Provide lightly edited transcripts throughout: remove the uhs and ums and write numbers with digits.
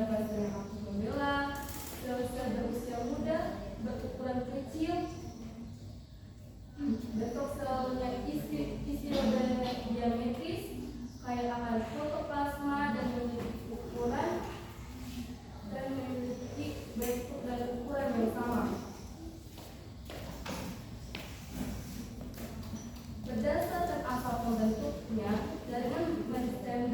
dapat dengan aktif membela, sel-sel berusia muda, berukuran kecil, bentuk selnya isi diametris, kaya akan protoplasma dan memiliki ukuran dan memiliki bentuk dan ukuran yang sama. Berdasarkan asal pembentuknya, jaringan meristem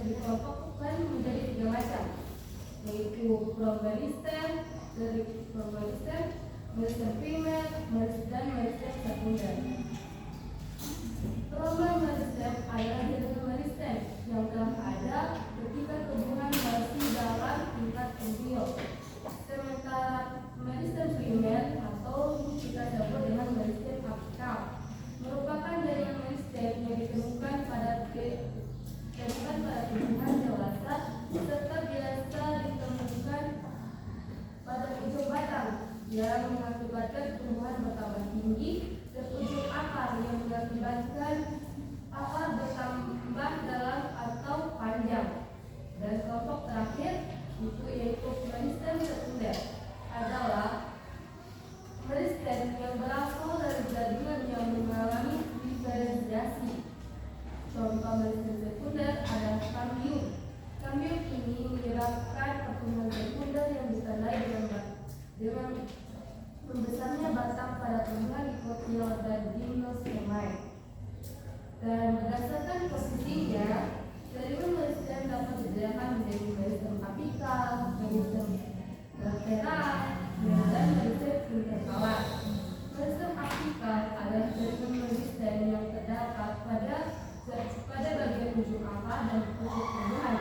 dikelompokkan menjadi 3 macam, yaitu promeristem, meristem primer, dan meristem sekunder. Promeristem adalah jaringan meristem yang telah ada ketika tumbuhan masih dalam tingkat embrio. Sementara meristem primer atau kita sebut dengan meristem apikal merupakan jaringan meristem yang ditemukan pada tumbuhan dewasa serta biasa ditemukan pada ujung batang yang mengakibatkan tumbuhan bertambah tinggi dan ujung akar yang mengakibatkan akar bertambah dalam atau panjang. Dan kelompok terakhir yaitu meristem sekunder adalah meristem yang berasal dari jaringan yang mengalami diferensiasi. Contoh meristem sekunder adalah kambium. Kambium ini menyebabkan pertumbuhan sekunder yang ditandai dengan membesarnya batang pada tumbuhan dikotiol dan gimnospermae. Dan berdasarkan posisinya, jaringan meristem dapat dibedakan menjadi meristem apikal, meristem lateral, dan meristem interkalar. Meristem apikal adalah jaringan meristem yang terdapat pada bagian ujung akar dan pokok tumbuhan.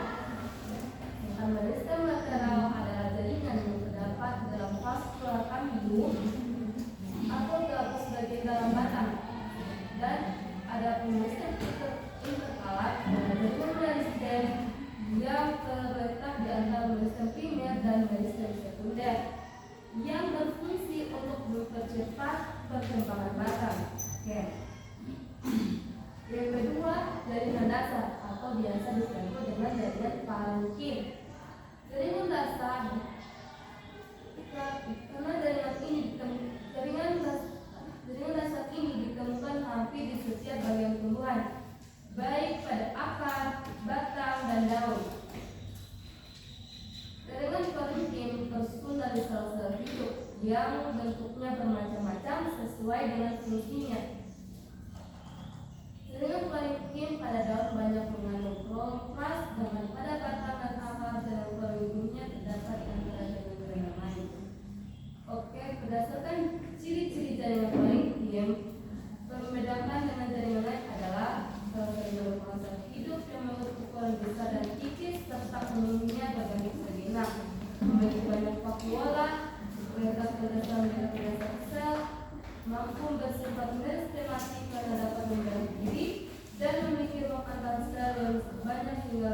Sedangkan meristem lateral adalah jaringan yang terdapat dalam vaskula kambium atau gabus bagian dalam batang. Dan ada meristem interkalar adalah jaringan meristem yang terletak di antara meristem primer dan meristem sekunder yang berfungsi untuk mempercepat perkembangan batang. Yang kedua, jaringan dasar atau biasa disebut dengan jaringan parenkim. Jaringan dasar karena jaringan dasar ini ditemukan hampir di setiap bagian tumbuhan, baik pada akar, batang, dan daun. Jaringan parenkim tersusun dari sel-sel hidup yang bentuknya bermacam-macam sesuai dengan fungsinya. Jaringan parenkim pada daun banyak mengandung kloroplas, dengan pada batang dan akar jaringan parenkimnya terdapat di antara jaringan lain. Oke, berdasarkan ciri-ciri jaringan parenkim, membedakan dengan jaringan lain adalah jaringan sel hidup yang memiliki ukuran besar dan tipis serta umumnya berbentuk segenap, memiliki banyak vakuola, letak dasar sel, mampu bersifat meristematik karena dapat membentuk diri dan memiliki ruang antar sel yang banyak sehingga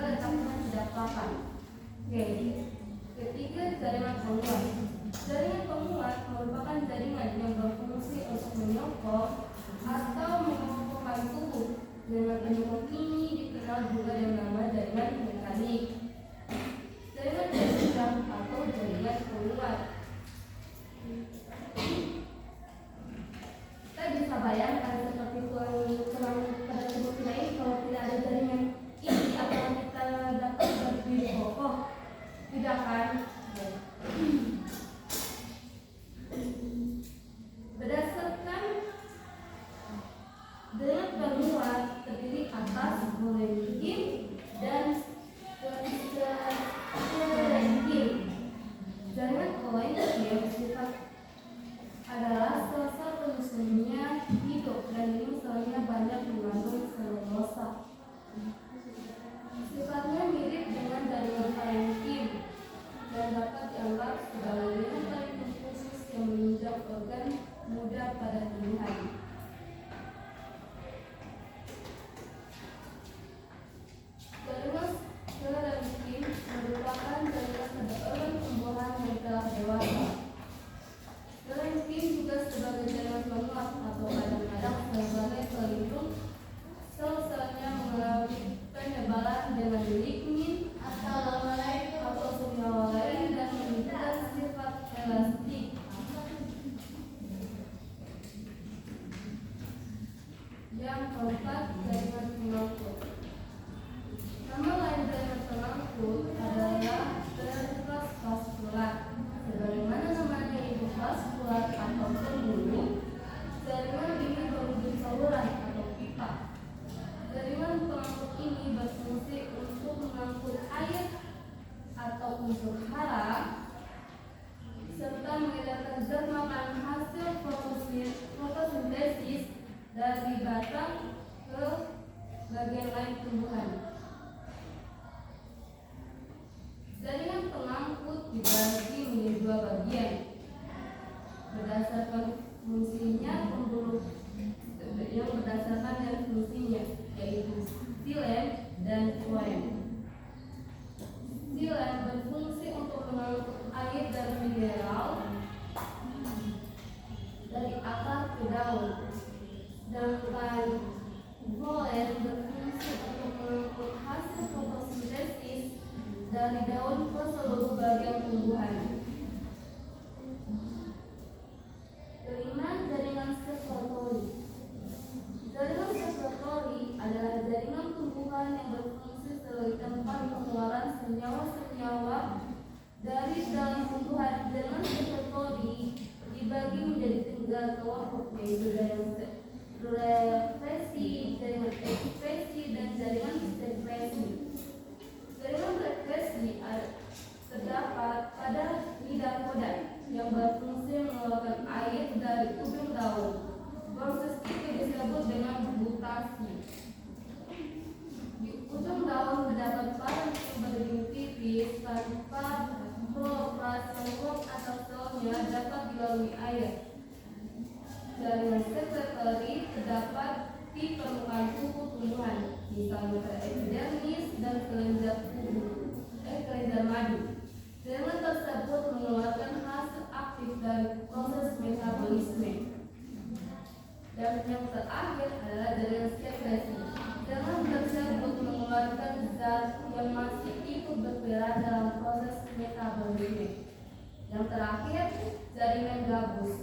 letaknya tidak papan. Ketiga, jaringan penguat. Jaringan penguat merupakan jaringan yang berfungsi untuk menyokong atau mengokohkan tubuh. Jaringan penyokong ini dikenal juga dengan nama jaringan mekanik. Jaringan penunjang atau jaringan penguat. Kita bisa bayangkan seperti tulang pada tubuh kita ini, kalau tidak ada jaringan ini, apakah kita dapat berdiri kokoh? Tidak kan? Berdasarkan jaringan penguat terdiri atas polykim dan bagian lain tumbuhan. Jaringan pengangkut dibagi menjadi dua bagian berdasarkan fungsinya pembuluh yang berdasarkan dan fungsinya, yaitu silem dan floem. Silem berfungsi untuk mengangkut air dan mineral dari akar ke daun, sedangkan floem berfungsi untuk mengangkut hasil fotosintesis dari daun ke seluruh bagian tumbuhan. Kelima, jaringan sekretori. Jaringan sekretori adalah jaringan tumbuhan yang berfungsi sebagai tempat pengeluaran senyawa-senyawa dari dalam tumbuhan. Jaringan sekretori dibagi menjadi 3 kelompok, yaitu jaringan represi, jaringan ekspresi, dan jaringan sekresi. Jaringan represi terdapat pada lidah kodat yang berfungsi mengeluarkan air dari ujung daun. Proses itu disebut dengan butasi. Di ujung daun terdapat parenkim berdinding tipis tanpa kloroplas yang atau selnya dapat dilalui air. Jaringan sekretori terdapat di permukaan kuku tumbuhan, misalnya pada epidermis dan kelenjar madu. Jaringan tersebut mengeluarkan hasil aktif dari proses metabolisme. Dan yang terakhir adalah jaringan sekresi. Jaringan tersebut mengeluarkan zat yang masih ikut bergerak dalam proses metabolisme. Yang terakhir, jaringan gabus.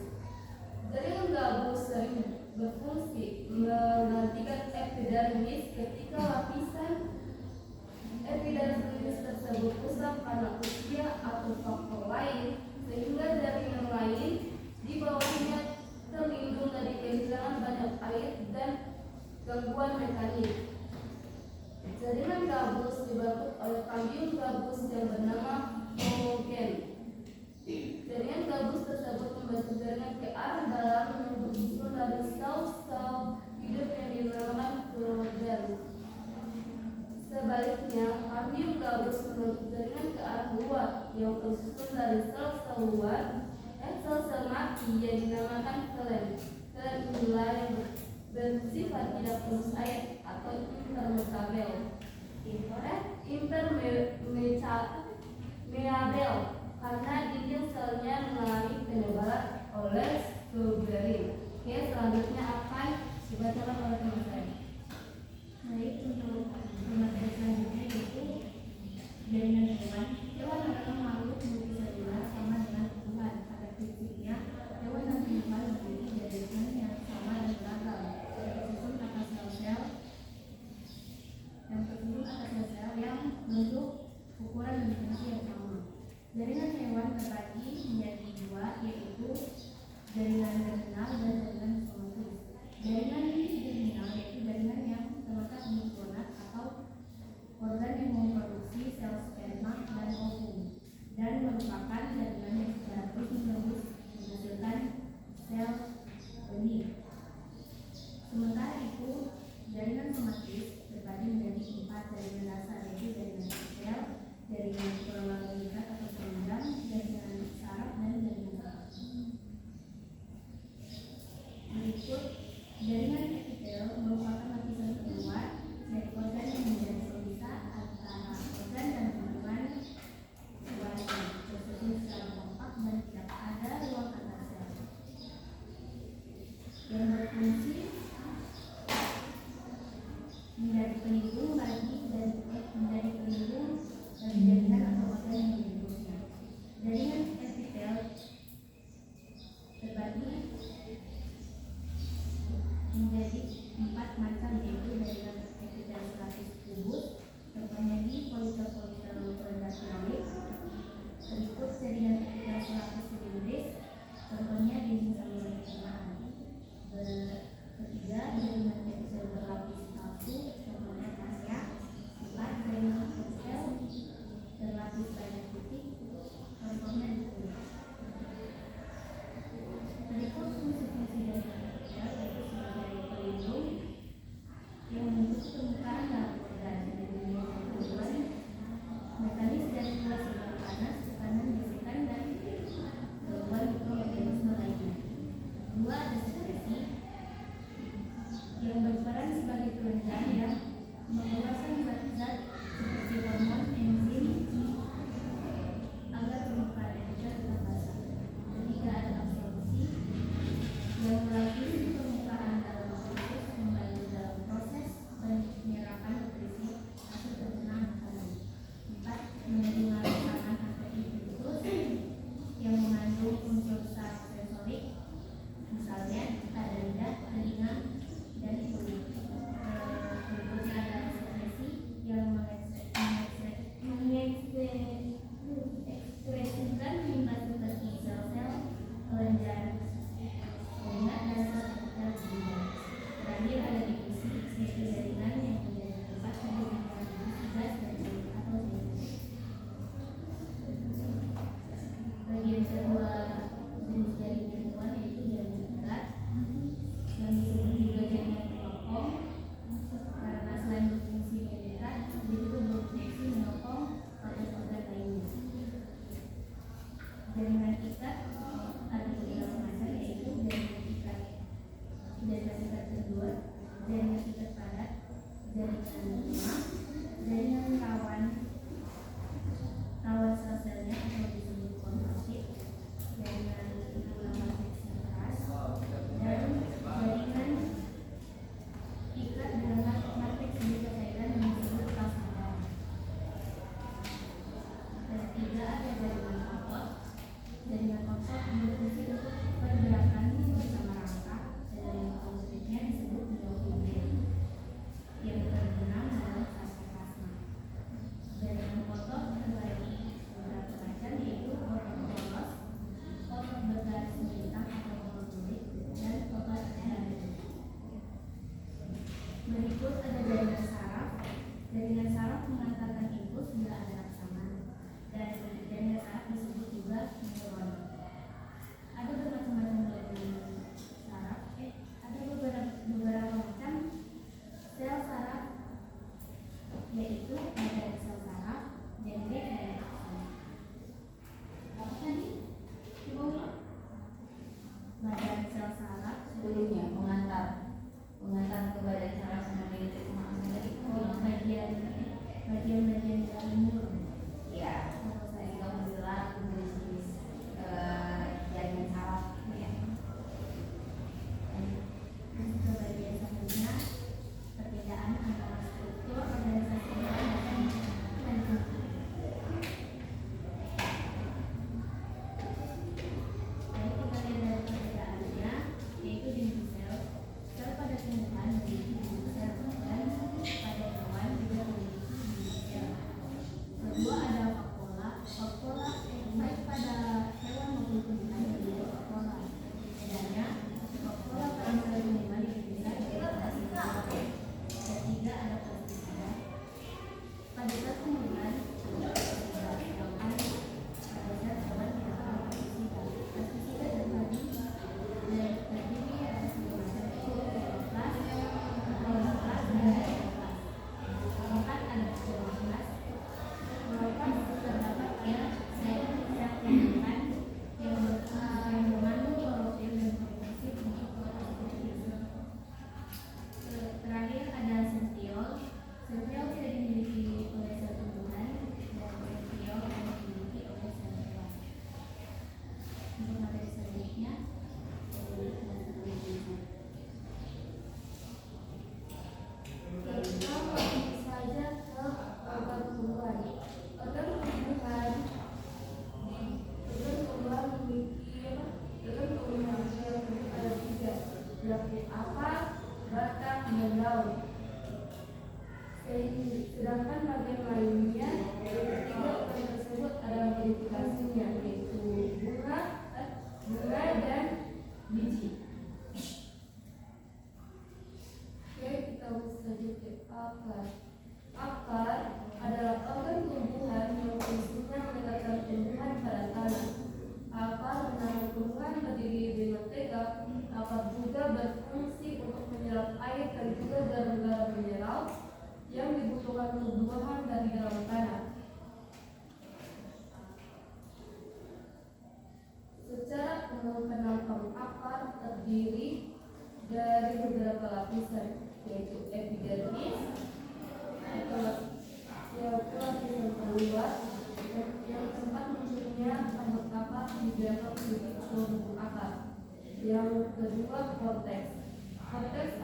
Jaringan gabus sering berfungsi menggantikan epidermis ketika lapisan epidermis tersebut rusak karena usia atau faktor lain, sehingga jaringan lain di bawahnya terlindung dari kehilangan banyak air dan gangguan mekanik. Jaringan gabus dibentuk oleh kambium gabus yang bernama homogen. Jaringan gabus tersebut membentuk jaringan ke arah dalam yang bersusun dari sel-sel hidup yang dinamakan klorodel. Sebaliknya, kambium gabus membentuk jaringan ke arah luar yang tersusun dari sel-sel luar dan sel-sel mati yang dinamakan filem. Filem inilah yang bersifat tidak penuh air atau intermetabel. Intermetabel karena dinding selnya mengalami penebalan oleh suberin. Oke, selanjutnya akan dibacakan oleh teman saya. Baik, untuk materi selanjutnya yaitu jaringan hewan. Hewan adalah makhluk multiselular sama dengan tumbuhan. Pada prinsipnya, hewan dan tumbuhan memiliki jaringan yang sama dan beragam, tersusun atas sel-sel yang bentuk, ukuran, dan fungsi yang sama. Jaringan hewan terbagi menjadi 2, yaitu jaringan germinal dan jaringan somatis. Jaringan germinal yaitu jaringan yang terletak di gonad atau organ yang memproduksi sel sperma dan ovum, dan merupakan jaringan yang secara terus-menerus menghasilkan sel benih. Sementara itu, jaringan somatis terbagi menjadi 4 jaringan dasar, yaitu jaringan sel, jaringan tulang ikat atau penunjang, jaringan saraf, dan jaringan saraf. Berikut, jaringan epitel merupakan lapisan keluar dari organ yang menjadi pemisah antara organ dan hubungan keluarga, tersusun secara kompak dan tidak ada ruang antar sel, yang berfungsi menjadi pelindung bagi dan menjadi pelindung dari jaringan atau organ yang melindunginya. Jaringan epitel terbagi menjadi 4 macam, yaitu jaringan epitel selapis kubus, contohnya di polikel-polikel rendah tiroid. Berikut jaringan epitel selapis silindris, contohnya di saluran pencernaan. Ketiga, jaringan epitel berlapis palsu, contohnya fascia. 4, jaringan epitel Jaringan saraf mengantarkan impuls bila ada rangsangan, dan jaringan saraf disebut juga neuron. Ada bermacam-macam jaringan saraf. Ada beberapa macam sel saraf, yaitu ada sel saraf, dendrit, dan akson. Apa tadi? Badan sel saraf Sebelumnya pengantar ke badan saraf sama dendrit sama akson tadi itu bagian dalam mur. ya sehingga menjelaskan jenis jaringan saraf ya. Masuk ke bagian selanjutnya, perbedaan antara struktur organisasi dan fungsi. Jadi kita lihat dari perbedaannya, yaitu dinding sel. Sel pada tumbuhan memiliki dinding sel, dan pada hewan juga memiliki dinding sel. Kedua ada vakuola. Vakuola baik pada hewan maupun tumbuhan memiliki vakuola. Bedanya, vakuola pada sel tumbuhan dipisah dari plastisida. Ketiga ada plastisida. Pada sel tumbuhan ada plastisida, sedangkan pada sel hewan tidak ada plastisida. Plastisida terdiri atas dua macam, kloroplas, dan endoplas. Keempat ada kloroplas. Kloroplas terdapat ya sel tumbuhan yang mengandung klorofil dan berfungsi untuk fotosintesis. Terakhir ada sentriol. Sentriol tidak dimiliki oleh sel tumbuhan, dan sentriol hanya dimiliki oleh sel hewan. Untuk materi selanjutnya, Kita langsung saja ke organ tumbuhan. Organ tumbuhan memiliki ada tiga, yakni akar, batang, dan daun. Sedangkan bagian lainnya ketiga organ tersebut ada modifikasinya, yaitu bunga, dan biji. Oke, kita langsung saja ke akar. Akar adalah organ tumbuhan yang fungsinya menetapkan tumbuhan pada tanah. Akar menahan tumbuhan berdiri dengan tegak. Akar juga berfungsi untuk menyerap air dan juga garam-garam mineral yang dibutuhkan tumbuhan dari dalam tanah. Secara umum penampang akar terdiri dari beberapa lapisan, yaitu epidermis atau lapisan terluar yang tempat munculnya rambut akar di belakang titik tumbuh akar. Yang kedua, korteks. Korteks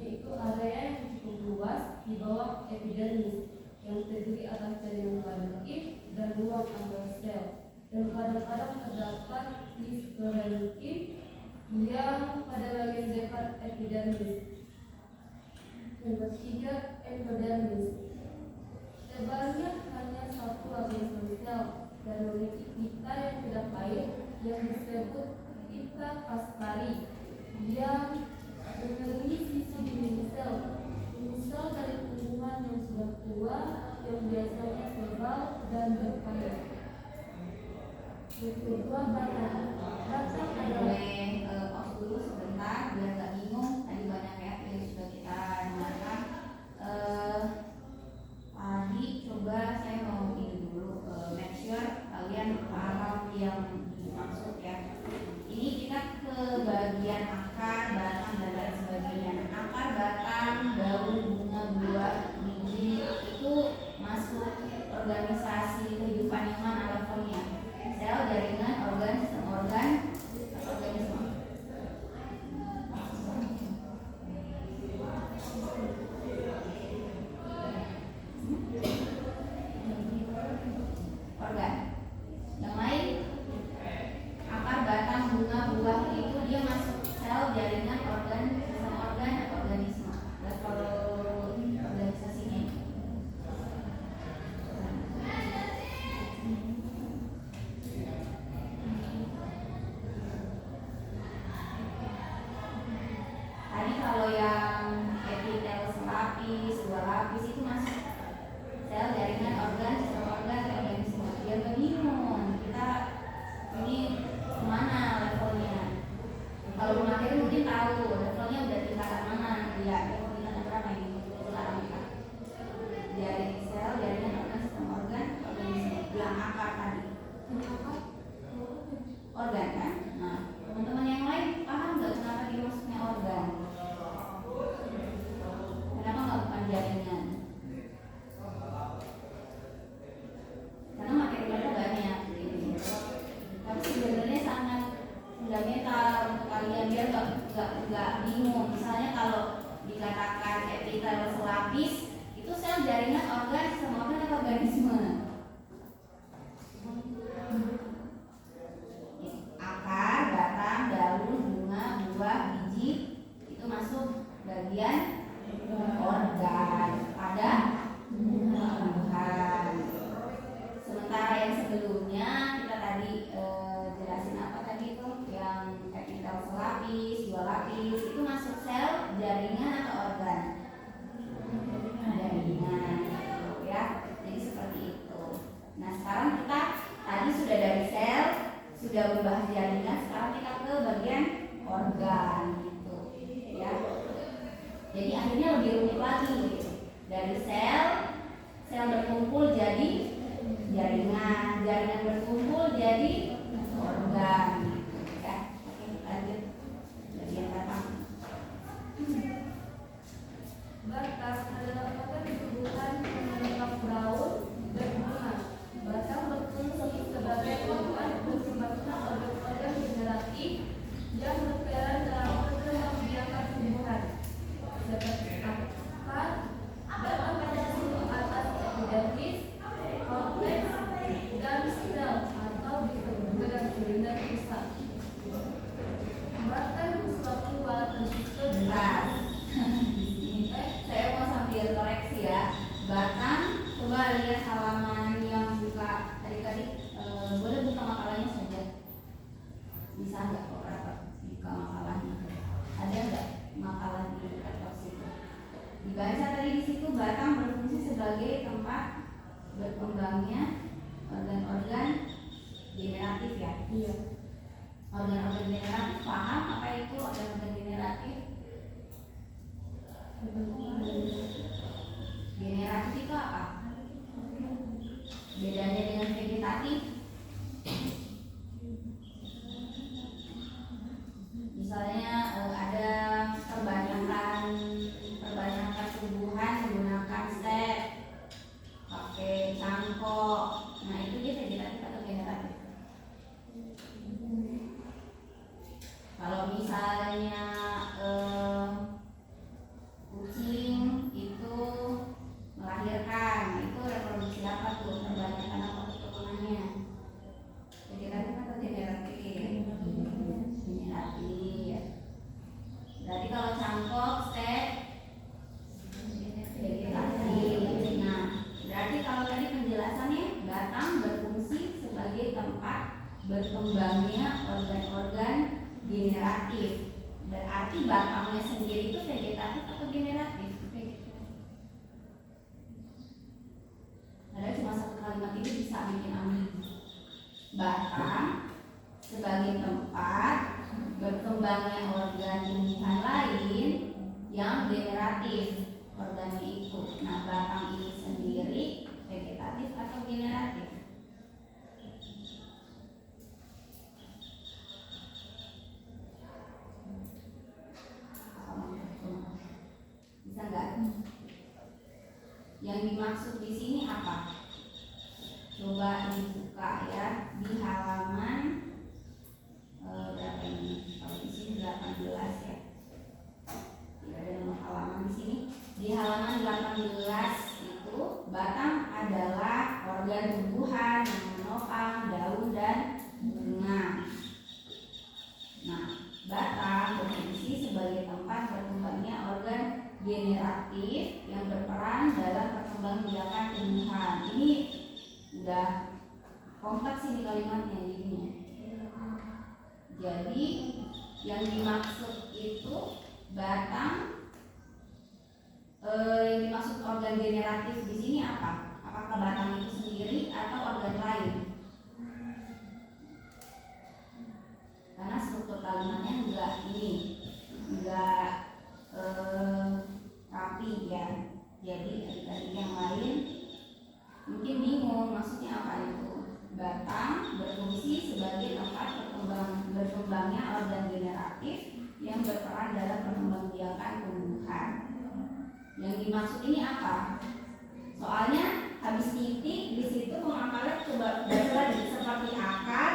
yaitu area yang cukup luas di bawah epidermis yang terdiri atas jaringan parenkim dan ruang antar sel, dan kadang-kadang terdapat historenkim yang pada bagian depan epidermis. Yang ketiga, endodermis. Tebalnya hanya satu lapisan sel dan memiliki pita yang tidak baik yang disebut pita kaskari yang mengelilingi sisi dinding sel. Misal dari tumbuhan yang sudah tua yang biasanya tebal dan berkayu. Yang kedua, batang. Batang adalah Pause dulu sebentar biar nggak bingung. Tadi banyak ya yang sudah kita dengarkan. Tadi coba saya mau ini dulu make sure kalian paham yang dimaksud ya. Ini kita ke bagian akar, batang, dan lain sebagainya. Akar, batang, daun, bunga, buah, biji itu masuk organisasi kehidupan yang mana levelnya? Sel, jaringan, organ, sistem selapis itu masuk sel, jaringan, organ, sistem organ, organisme. Biar gak bingung kita ini kemana levelnya. Kalau materi mungkin tahu levelnya udah tingkatan mana, ya tingkatan berapa ini sekarang kita. Jaring sel, jaringan, organ, sistem organ, organisme. Yang akar tadi. Organ kan? Nah, teman-teman yang lain paham nggak kenapa dimaksudnya organ? Kenapa nggak bukan jaringan? Karena materi kita banyak, gitu. Tapi sebenarnya sangat fundamental untuk kalian biar nggak bingung. Misalnya kalau dikatakan epitel selapis, itu sel, jaringan, organ, sistem organ atau organisme? Akar, batang, daun, bunga, buah, biji itu masuk bagian organ pada tumbuhan. Sementara yang sebelumnya kita tadi jelasin apa tadi itu yang epitel selapis, dua lapis itu masuk sel, jaringan atau organ? Jaringan, ya. Jadi seperti itu. Nah sekarang kita tadi sudah dari sel, sudah membahas jaringan, sekarang kita ke bagian organ gitu, ya. Jadi akhirnya lebih rumit lagi gitu. Dari sel berkumpul jadi jaringan, jaringan berkumpul jadi organ gitu, ya. Oke, lanjut bagian batang. Batang adalah organ tubuhan yang melengkap daun dan bunga. Batang berfungsi sebagai organ berkembangnya organ-organ generatif yang berperan dalam perkembangan tumbuhan, seperti akar, batang pada suku atas epidermis, korteks, dan sel atau dengan silinder pusat. Batang suatu alat tersusun. Saya mau sambil koreksi ya. Batang, coba lihat halaman yang buka tadi boleh buka makalahnya saja. Bisa nggak kok buka makalahnya? Ada nggak makalah di laptop situ? Dibaca tadi di situ batang berfungsi sebagai tempat berkembangnya organ-organ generatif ya. Iya. Organ-organ generatif, paham apa itu organ-organ generatif? Generatif itu apa? Bedanya dengan vegetatif? Misalnya ada perbanyakan tumbuhan menggunakan stek, pakai cangkok. Nah itu dia vegetatif atau generatif? Kalau misalnya kucing itu melahirkan, itu reproduksi apa tuh? Perbanyakan apa keturunannya? Vegetatif atau generatif? Generatif. Berarti kalau cangkok, stek, vegetatif. Nah, berarti kalau tadi penjelasannya batang berfungsi sebagai tempat berkembangnya organ-organ generatif. Berarti batangnya sendiri itu vegetatif atau generatif? Ada cuma satu kalimat ini bisa bikin ambigu. Batang sebagai tempat berkembangnya organ tumbuhan lain yang generatif organnya itu. Nah, batang ini sendiri vegetatif atau generatif? Bisa nggak? Yang dimaksud di sini apa? Coba dibuka ya di halaman berapa ini? Kalau di sini 18 ya. Tidak ada nomor halaman di sini. Di halaman 18 itu batang adalah organ tumbuhan yang menopang daun dan bunga. Nah, batang berfungsi sebagai tempat berkembangnya organ generatif yang berperan dalam perkembangbiakan tumbuhan. Ini udah kompleks ini kalimatnya jadinya. Jadi yang dimaksud itu batang yang dimaksud organ generatif di sini apa? Apakah batang itu sendiri atau organ lain? Karena struktur kalimatnya enggak rapi ya. Jadi adik-adik yang lain mungkin bingung maksudnya apa itu. Batang berfungsi sebagai tempat berkembangnya organ generatif yang berperan dalam perkembangbiakan tumbuhan. Yang dimaksud ini apa? Soalnya habis titik di situ pengapalan coba lagi seperti akar,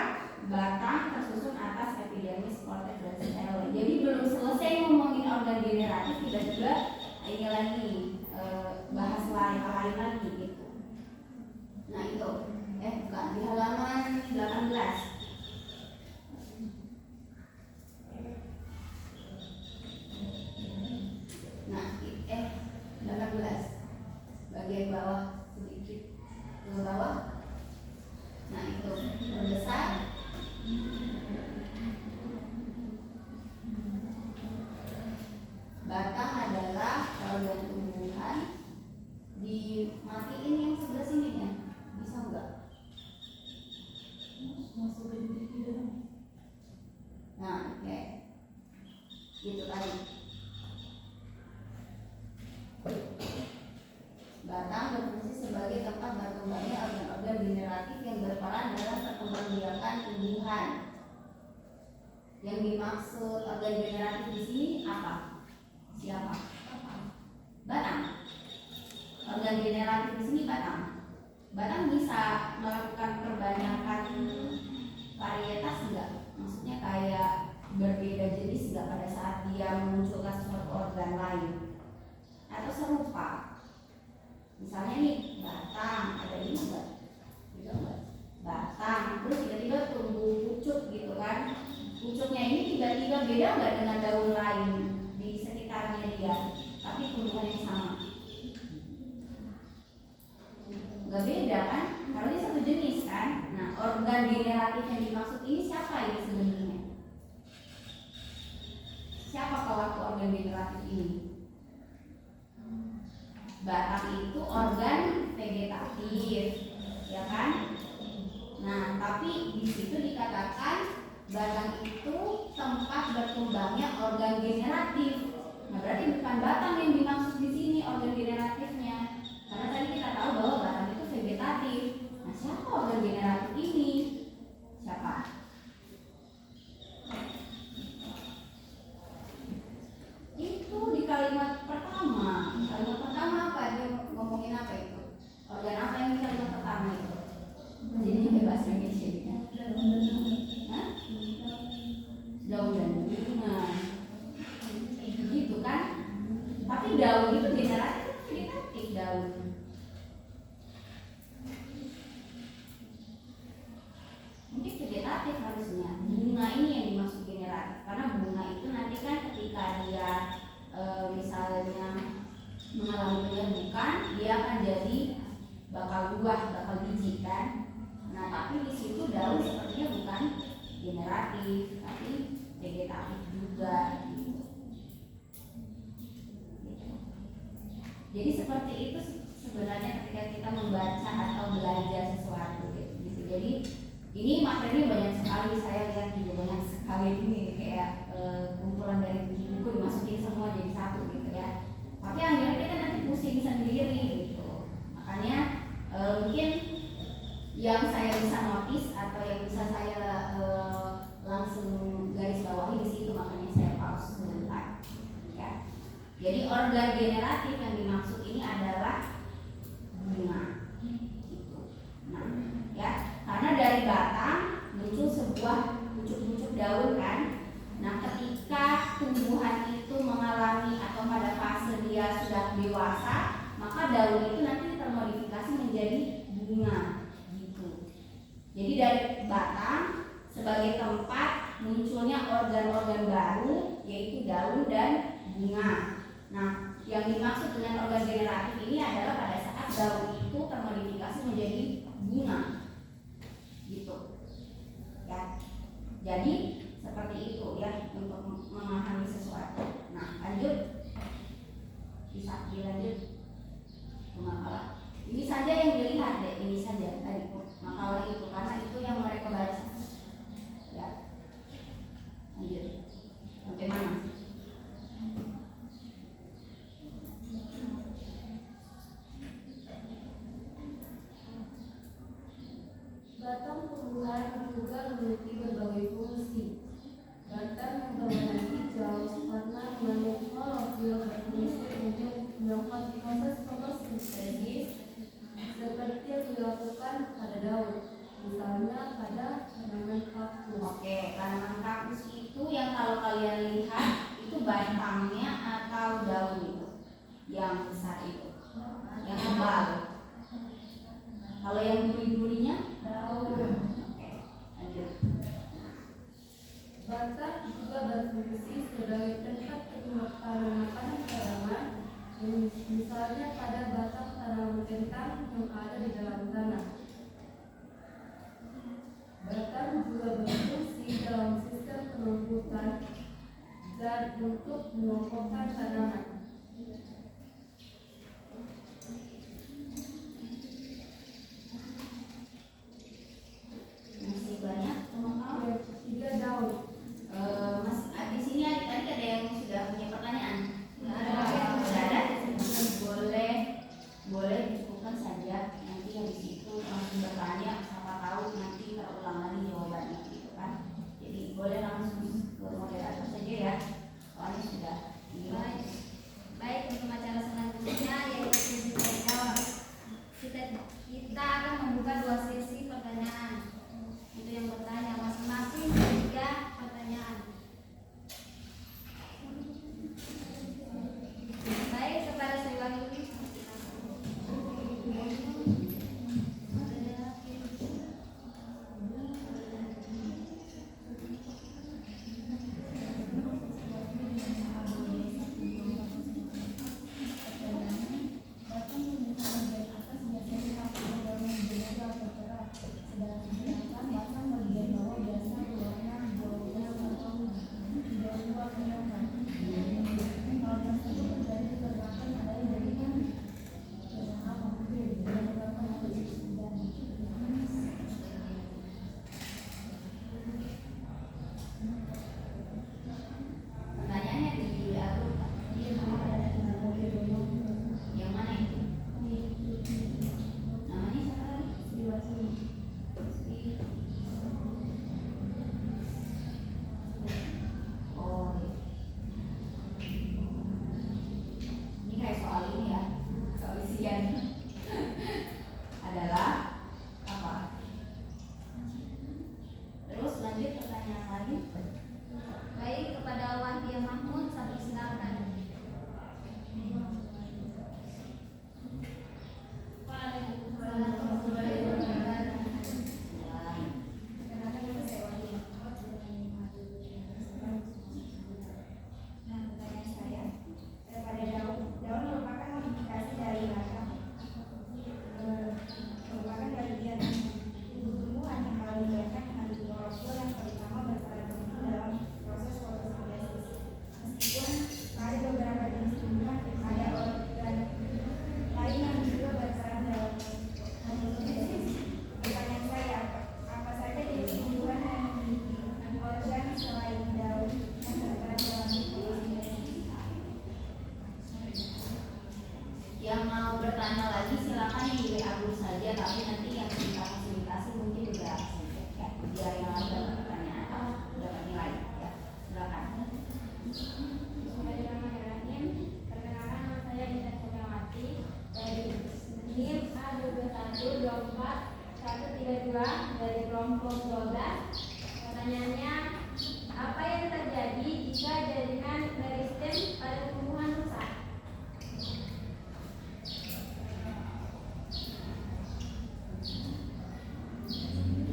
batang tersusun atas epidermis, korteks dan sel. Jadi belum selesai ngomongin organ generatif tiba-tiba ini lagi bahas lain lagi gitu. Nah itu bukan di halaman 18. Nah 18 bagian bawah sedikit ke bawah. Nah itu membesar. Batang adalah organ tumbuhan. Dimatiin yang sebelah sini ya, bisa enggak? Nah oke, gitu tadi. Batang berfungsi sebagai tempat berkembangnya organ-organ generatif yang berperan dalam perkembangbiakan tumbuhan. Yang dimaksud organ generatif di sini apa? Siapa? Batang. Organ generatif di sini batang. Batang bisa melakukan perbanyakan varietas enggak? Maksudnya kayak berbeda jenis enggak pada saat dia memunculkan suatu organ lain? Atau serupa? Misalnya nih batang ada ini enggak? Juga enggak? Batang terus tiba-tiba tumbuh pucuk gitu kan? Pucuknya ini tiba-tiba beda enggak dengan daun lain di sekitarnya dia? Tapi tumbuhan yang sama. Enggak beda kan? Karena ini satu jenis kan? Nah, organ generatif yang dimaksud ini siapa ini sebenarnya? Siapa pelaku organ generatif ini? Batang itu organ vegetatif, ya kan? Nah, tapi di situ dikatakan batang itu tempat berkembangnya organ generatif. Nah, berarti bukan batang yang dimaksud di sini organ generatifnya. Karena tadi kita tahu bahwa batang itu vegetatif. Nah, siapa organ generatif ini? Siapa? Itu di kalimat pertama. Kalimat pertama apa? Dia ngomongin apa itu? Organ apa yang di kalimat pertama itu? Jadi pakai bahasa Indonesia ya. Hah? Daun dan bunga. Gitu kan? Tapi daun itu generatif vegetatif daun. Mungkin vegetatif harusnya. Bunga ini yang dimaksud generatif. Karena bunga itu nanti kan ketika dia misalnya mengalami penyerbukan, dia akan jadi bakal buah, bakal biji kan. Nah tapi di situ daun sepertinya bukan generatif, tapi vegetatif juga. Jadi seperti itu sebenarnya ketika kita membaca atau belajar sesuatu gitu. Jadi ini materinya banyak sekali, saya lihat juga banyak sekali ini kayak kumpulan dari buku dimasukin semua jadi satu gitu ya. Tapi akhirnya kita nanti pusing sendiri gitu. Makanya mungkin yang saya bisa notice atau yang bisa saya langsung garis bawahi di situ, makanya saya pause sebentar. Ya. Jadi organ generatif yang dimaksud ini adalah bunga. Gitu. Nah, ya, karena dari batang muncul sebuah pucuk-pucuk daun kan. Nah, ketika tumbuhan itu mengalami atau pada fase dia sudah dewasa, maka daun itu nanti termodifikasi menjadi bunga. Gitu. Jadi dari batang sebagai tempat munculnya organ-organ baru, yaitu daun dan bunga. Nah, yang dimaksud dengan organ generatif ini adalah pada saat daun itu termodifikasi menjadi bunga, gitu, ya. Jadi seperti itu ya untuk memahami sesuatu. Nah, lanjut, bisa dilanjut. makalah. Ini saja yang dilihat deh, ini saja tadi makalah itu karena itu yang mereka baca. Ya, lanjut. Sampai mana? Batang tumbuhan juga memiliki berbagai fungsi. Batang yang berwarna hijau karena mengandung klorofil berfungsi untuk melakukan proses fotosintesis seperti yang dilakukan pada daun, misalnya pada tanaman kaktus. Oke, tanaman kaktus itu yang kalau kalian lihat itu batangnya atau daun itu yang besar itu, yang tebal. Kalau yang duri-durinya daun. Oke, lanjut. Batang juga berfungsi sebagai tempat penyimpanan tanaman, misalnya pada batang tanaman kentang yang ada di dalam tanah. Batang juga berfungsi dalam sistem penumpukan dan untuk mengokohkan tanaman. Masih banyak teman-teman. Tiga daun. Mas, di sini tadi ada yang sudah punya pertanyaan. Sudah ada? Boleh cukupkan saja. Nanti habis itu langsung bertanya, siapa tahu nanti terulang lagi jawabannya, gitu kan? Jadi boleh langsung ke moderator saja ya. Soalnya sudah. Baik, untuk acara selanjutnya yaitu sesi tanya jawab. Kita akan membuka 2 sesi pertanyaan. Itu yang bertanya masing-masing 3 pertanyaan. Baik, kepada saya ulangi. Pertanyaannya di aku. Yang mana itu? Namanya siapa lagi? Oh, ini kayak soal ini ya, soal isian adalah apa? Terus lanjut pertanyaan lagi. Baik, kepada Wahdia Mahmud, satu silakan. Nah, pertanyaan saya kepada daun merupakan modifikasi dari batang, merupakan bagian tubuh tumbuhan yang paling banyak mengandung klorofil yang terutama berperan penting dalam proses fotosintesis. Meskipun ada beberapa jenis tumbuhan, ada organ lain yang juga berperan dalam fotosintesis. Pertanyaan saya, apa saja jenis tumbuhan yang memiliki organ selain daun yang berperan dalam fotosintesis? Yang mau bertanya lagi silakan di WA dulu saja, tapi nanti yang kita fasilitasi mungkin beberapa saja ya, biar yang lain dapat pertanyaan dapat nilai ya. Silakan. Bismillahirrahmanirrahim. Perkenalkan, nama saya Indah Kurniawati dari NIM A2124132 dari kelompok 12. Pertanyaannya, apa yang terjadi jika jaringan meristem pada tumbuhan rusak?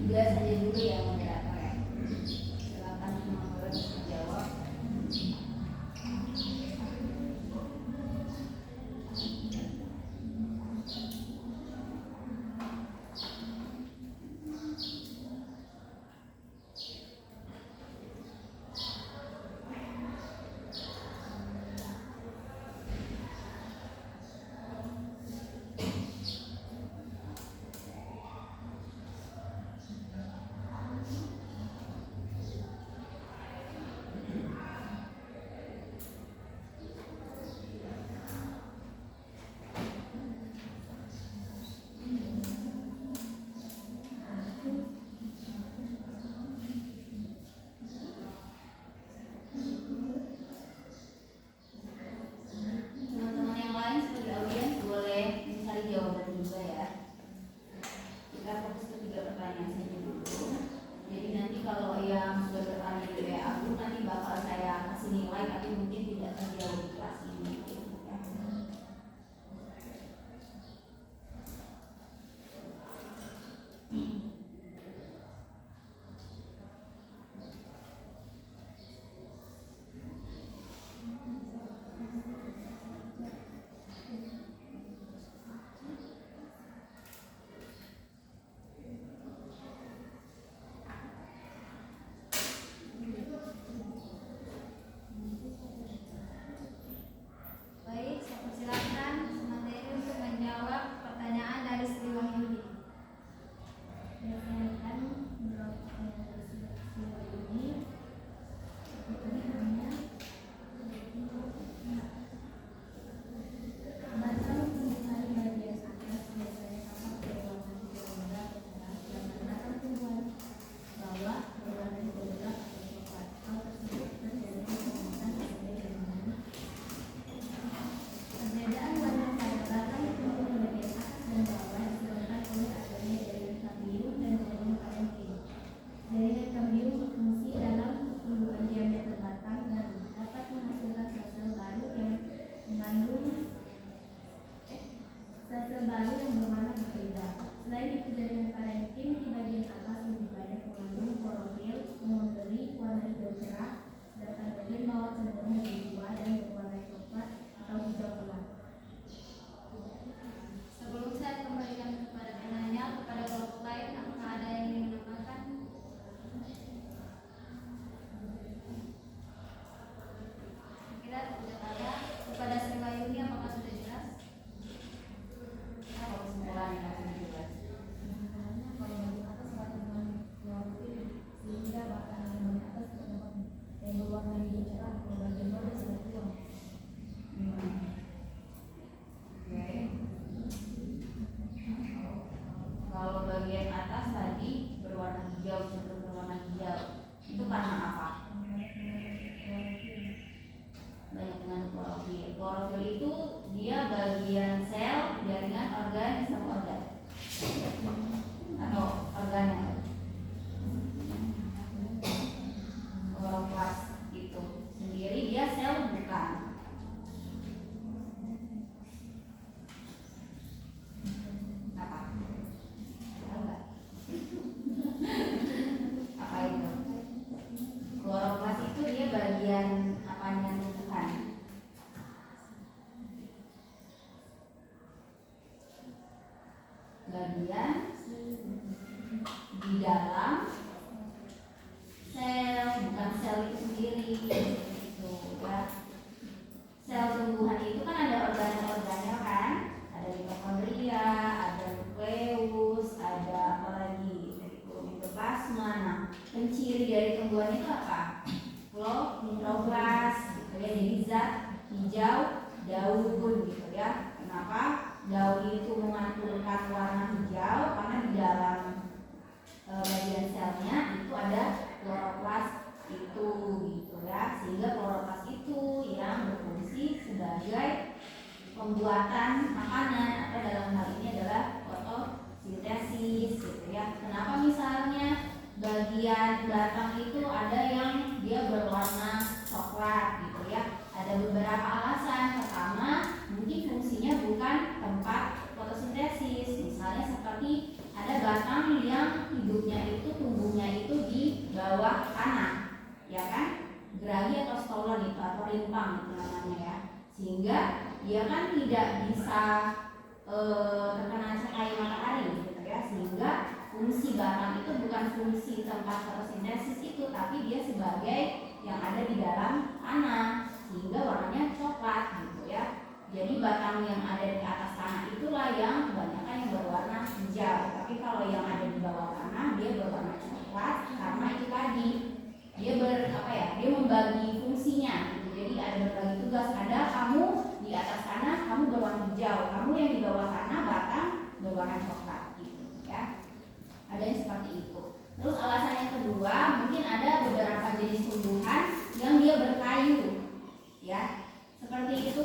Tiga saja dulu ya moderator ya. Silakan semua bisa jawab. bagian atas tadi berwarna hijau, cenderung berwarna hijau. Itu karena apa? Banyak dengan klorofil. Klorofil itu dia bagian sel, jaringan, organ, sistem organ atau organel. Kloroplas itu sendiri dia sel bukan. Apa? Tahu nggak? Apa itu? Kloroplas itu dia bagian apanya tumbuhan? Bagian di dalam sel, bukan sel itu sendiri. Itu ya. Sel tumbuhan itu kan ada organel-organel kan? Ada mitokondria, ada nukleus, ada apa lagi? Mitoplasma. Nah, penciri dari tumbuhan itu apa? Kloroplas, gitu ya. Jadi zat hijau daun, gitu ya. Kenapa daun itu mengantulkan warna hijau? Karena di dalam bagian selnya itu ada kloroplas itu, gitu ya. Sehingga kloroplas itu yang berfungsi sebagai pembuatan makanan atau dalam hal ini adalah fotosintesis, gitu ya. Kenapa misalnya bagian belakang itu ada yang dia berwarna coklat, gitu ya. Ada beberapa alasan. Pertama, mungkin fungsinya bukan tempat fotosintesis. Misalnya seperti ada batang yang hidupnya itu, tumbuhnya itu di bawah tanah, ya kan? Geragi atau stolon itu atau rimpang itu namanya ya. Sehingga dia kan tidak bisa terkena cahaya matahari, gitu ya. Sehingga fungsi batang itu bukan fungsi tempat fotosintesis itu, tapi dia sebagai yang ada di dalam tanah, sehingga warnanya coklat, gitu ya. Jadi batang yang ada di atas tanah itulah yang kebanyakan yang berwarna hijau. Tapi kalau yang ada di bawah tanah dia berwarna coklat karena itu tadi dia dia membagi fungsinya, gitu. Jadi ada berbagi tugas. Ada kamu di atas tanah kamu berwarna hijau, kamu yang di bawah tanah batang berwarna coklat, gitu ya. Ada yang seperti itu. Terus alasan yang kedua, mungkin ada beberapa jenis tumbuhan yang dia berkayu, ya. Seperti itu,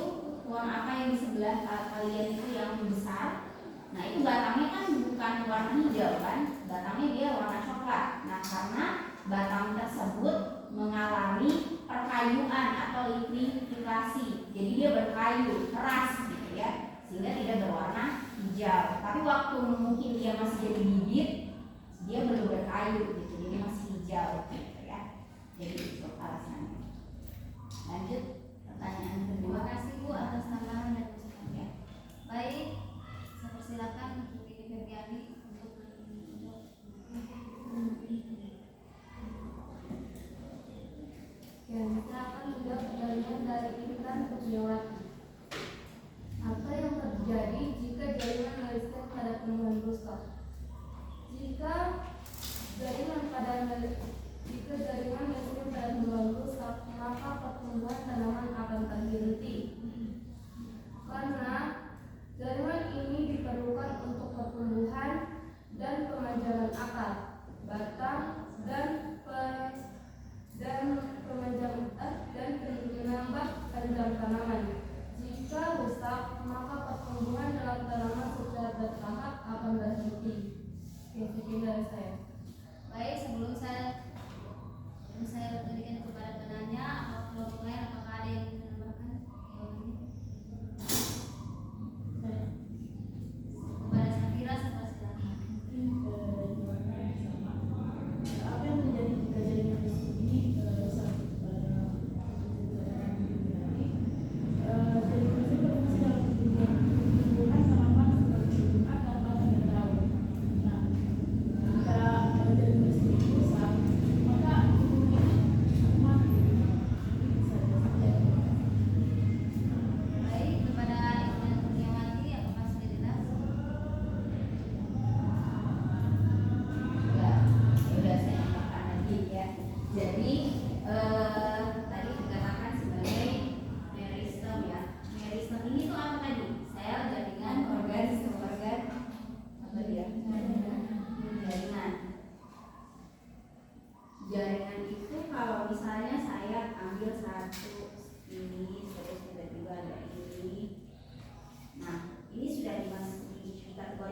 warna apa yang di sebelah kalian itu yang besar. Nah, itu batangnya kan bukan warna hijau kan, batangnya dia warna coklat. Nah, karena batang tersebut mengalami perkayuan atau liquifikasi, jadi dia berkayu, keras, gitu ya, sehingga tidak berwarna hijau. Tapi waktu mungkin dia masih jadi bibit, dia belum berkayu, gitu, jadi masih hijau, gitu ya. Jadi itu alasannya. Lanjut pertanyaan kedua. Terima kasih Bu atas tambahan dan masukannya. Ya. Baik, saya persilakan untuk Ibu Ferdiani untuk Yang kita akan menjawab pertanyaan dari Intan Kurniawati. Apa yang terjadi jika jaringan listrik pada tumbuhan rusak? Jika jaringan listrik pada tumbuhan rusak, maka pertumbuhan tanaman akan terhenti. Karena jaringan ini diperlukan untuk pertumbuhan dan pemanjangan akar, batang, dan penambah panjang tanaman. Jika rusak, maka pertumbuhan dalam tanaman secara bertahap akan berhenti. Sekian dari saya. baik, sebelum saya berikan kepada penanya atau kelompok lain, apakah ada yang ingin menambahkan jawabannya? Kepada Safira, saya silakan. Apa yang terjadi jika jaringan listrik ini rusak pada jaringan listrik berfungsi dalam tumbuhan tanaman seperti akar, batang, dan daun. Nah, jika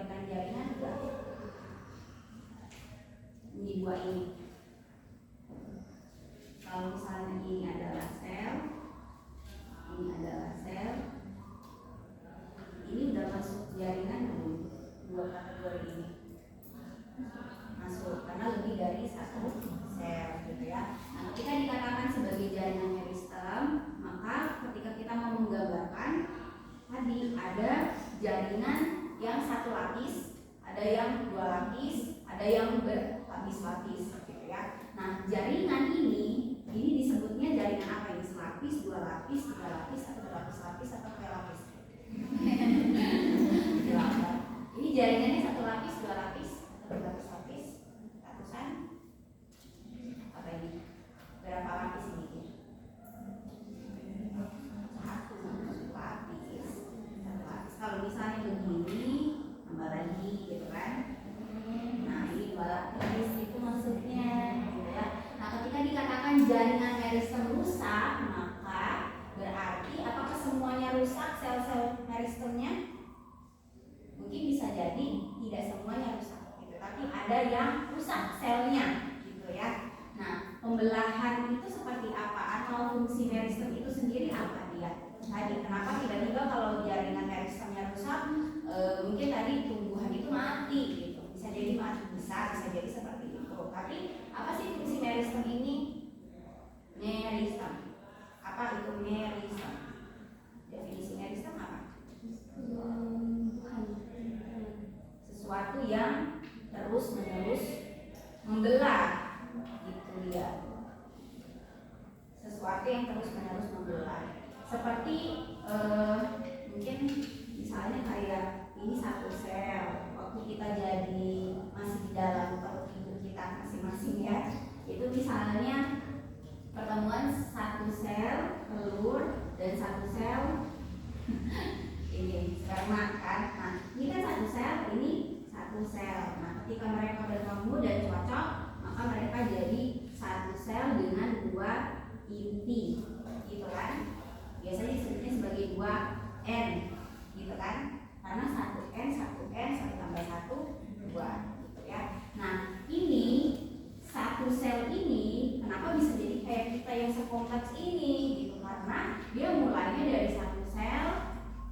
bagikan jaringan enggak? Ini dua ini. Kalau misalnya ini adalah sel, ini adalah sel, ini udah masuk jaringan belum? Dua kategori ini masuk karena lebih dari satu sel gitu ya. Nah, ketika dikatakan sebagai jaringan meristem, maka ketika kita mau menggambarkan tadi ada jaringan yang satu lapis, ada yang dua lapis, ada yang berlapis-lapis gitu ya. Nah, jaringan ini disebutnya jaringan apa ini? Selapis, dua lapis, tiga lapis, atau berlapis-lapis, atau berlapis? Ini jaringannya satu lapis, dua lapis, atau berlapis-lapis? Ratusan? Apa ini? Berapa lapis ini? Satu lapis. Kalau misalnya begini, tambah lagi gitu kan? Nah, ini dua lapis itu maksudnya gitu ya. Nah, ketika dikatakan jaringan meristem rusak, maka berarti apakah semuanya rusak sel-sel meristemnya? Mungkin bisa jadi tidak semuanya rusak gitu, tapi ada yang rusak selnya gitu ya. Nah, pembelahan itu seperti apa atau fungsi meristem itu sendiri apa dia? Tadi kenapa tiba-tiba kalau jaringan meristemnya rusak, mungkin tadi tumbuhan itu mati gitu, bisa jadi mati, bisa jadi seperti itu. Tapi apa sih fungsi meristem ini? Meristem, apa itu meristem? Definisi meristem apa? Sesuatu yang terus menerus membelah, gitu dia. Sesuatu yang terus menerus membelah. Seperti mungkin misalnya kayak ini satu sel, waktu kita jadi masih di dalam perut ibu kita masing-masing ya, itu misalnya pertemuan satu sel telur dan satu sel ini sperma kan. Nah, ini kan satu sel, ini satu sel. Nah, ketika mereka bertemu dan cocok, maka mereka jadi satu sel dengan dua inti, gitu kan? Biasanya disebutnya sebagai 2N, gitu kan? Karena 1N, 1N, 1 tambah 1, 2, gitu ya. Nah, ini satu sel ini kenapa bisa jadi kayak kita yang sekompleks ini, gitu? Karena dia mulainya dari satu sel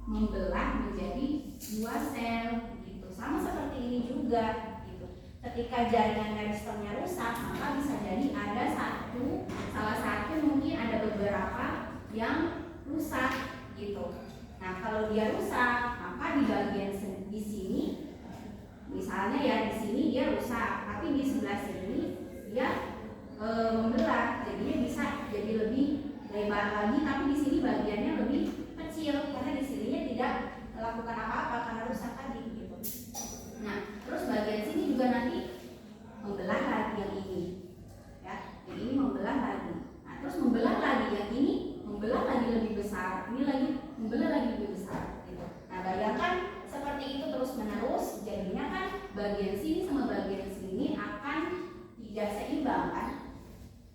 membelah menjadi dua sel, gitu. Sama seperti ini juga, gitu. Ketika jaringan meristemnya rusak, maka bisa jadi ada salah satu mungkin ada beberapa yang rusak gitu. Nah, kalau dia rusak, maka di bagian di sini misalnya ya di sini dia rusak, tapi di sebelah sini dia membelah, jadinya bisa jadi lebih lebar lagi, tapi di sini bagiannya lebih kecil karena di sininya tidak melakukan apa-apa karena rusak tadi gitu. Nah, terus bagian sini juga nanti membelah lagi yang ini, ya, yang ini membelah lagi. Nah, terus membelah lagi yang ini, membelah lagi lebih besar, ini lagi membelah lagi lebih besar gitu. Nah, bayangkan seperti itu terus menerus, jadinya kan bagian sini sama bagian sini akan tidak seimbang kan,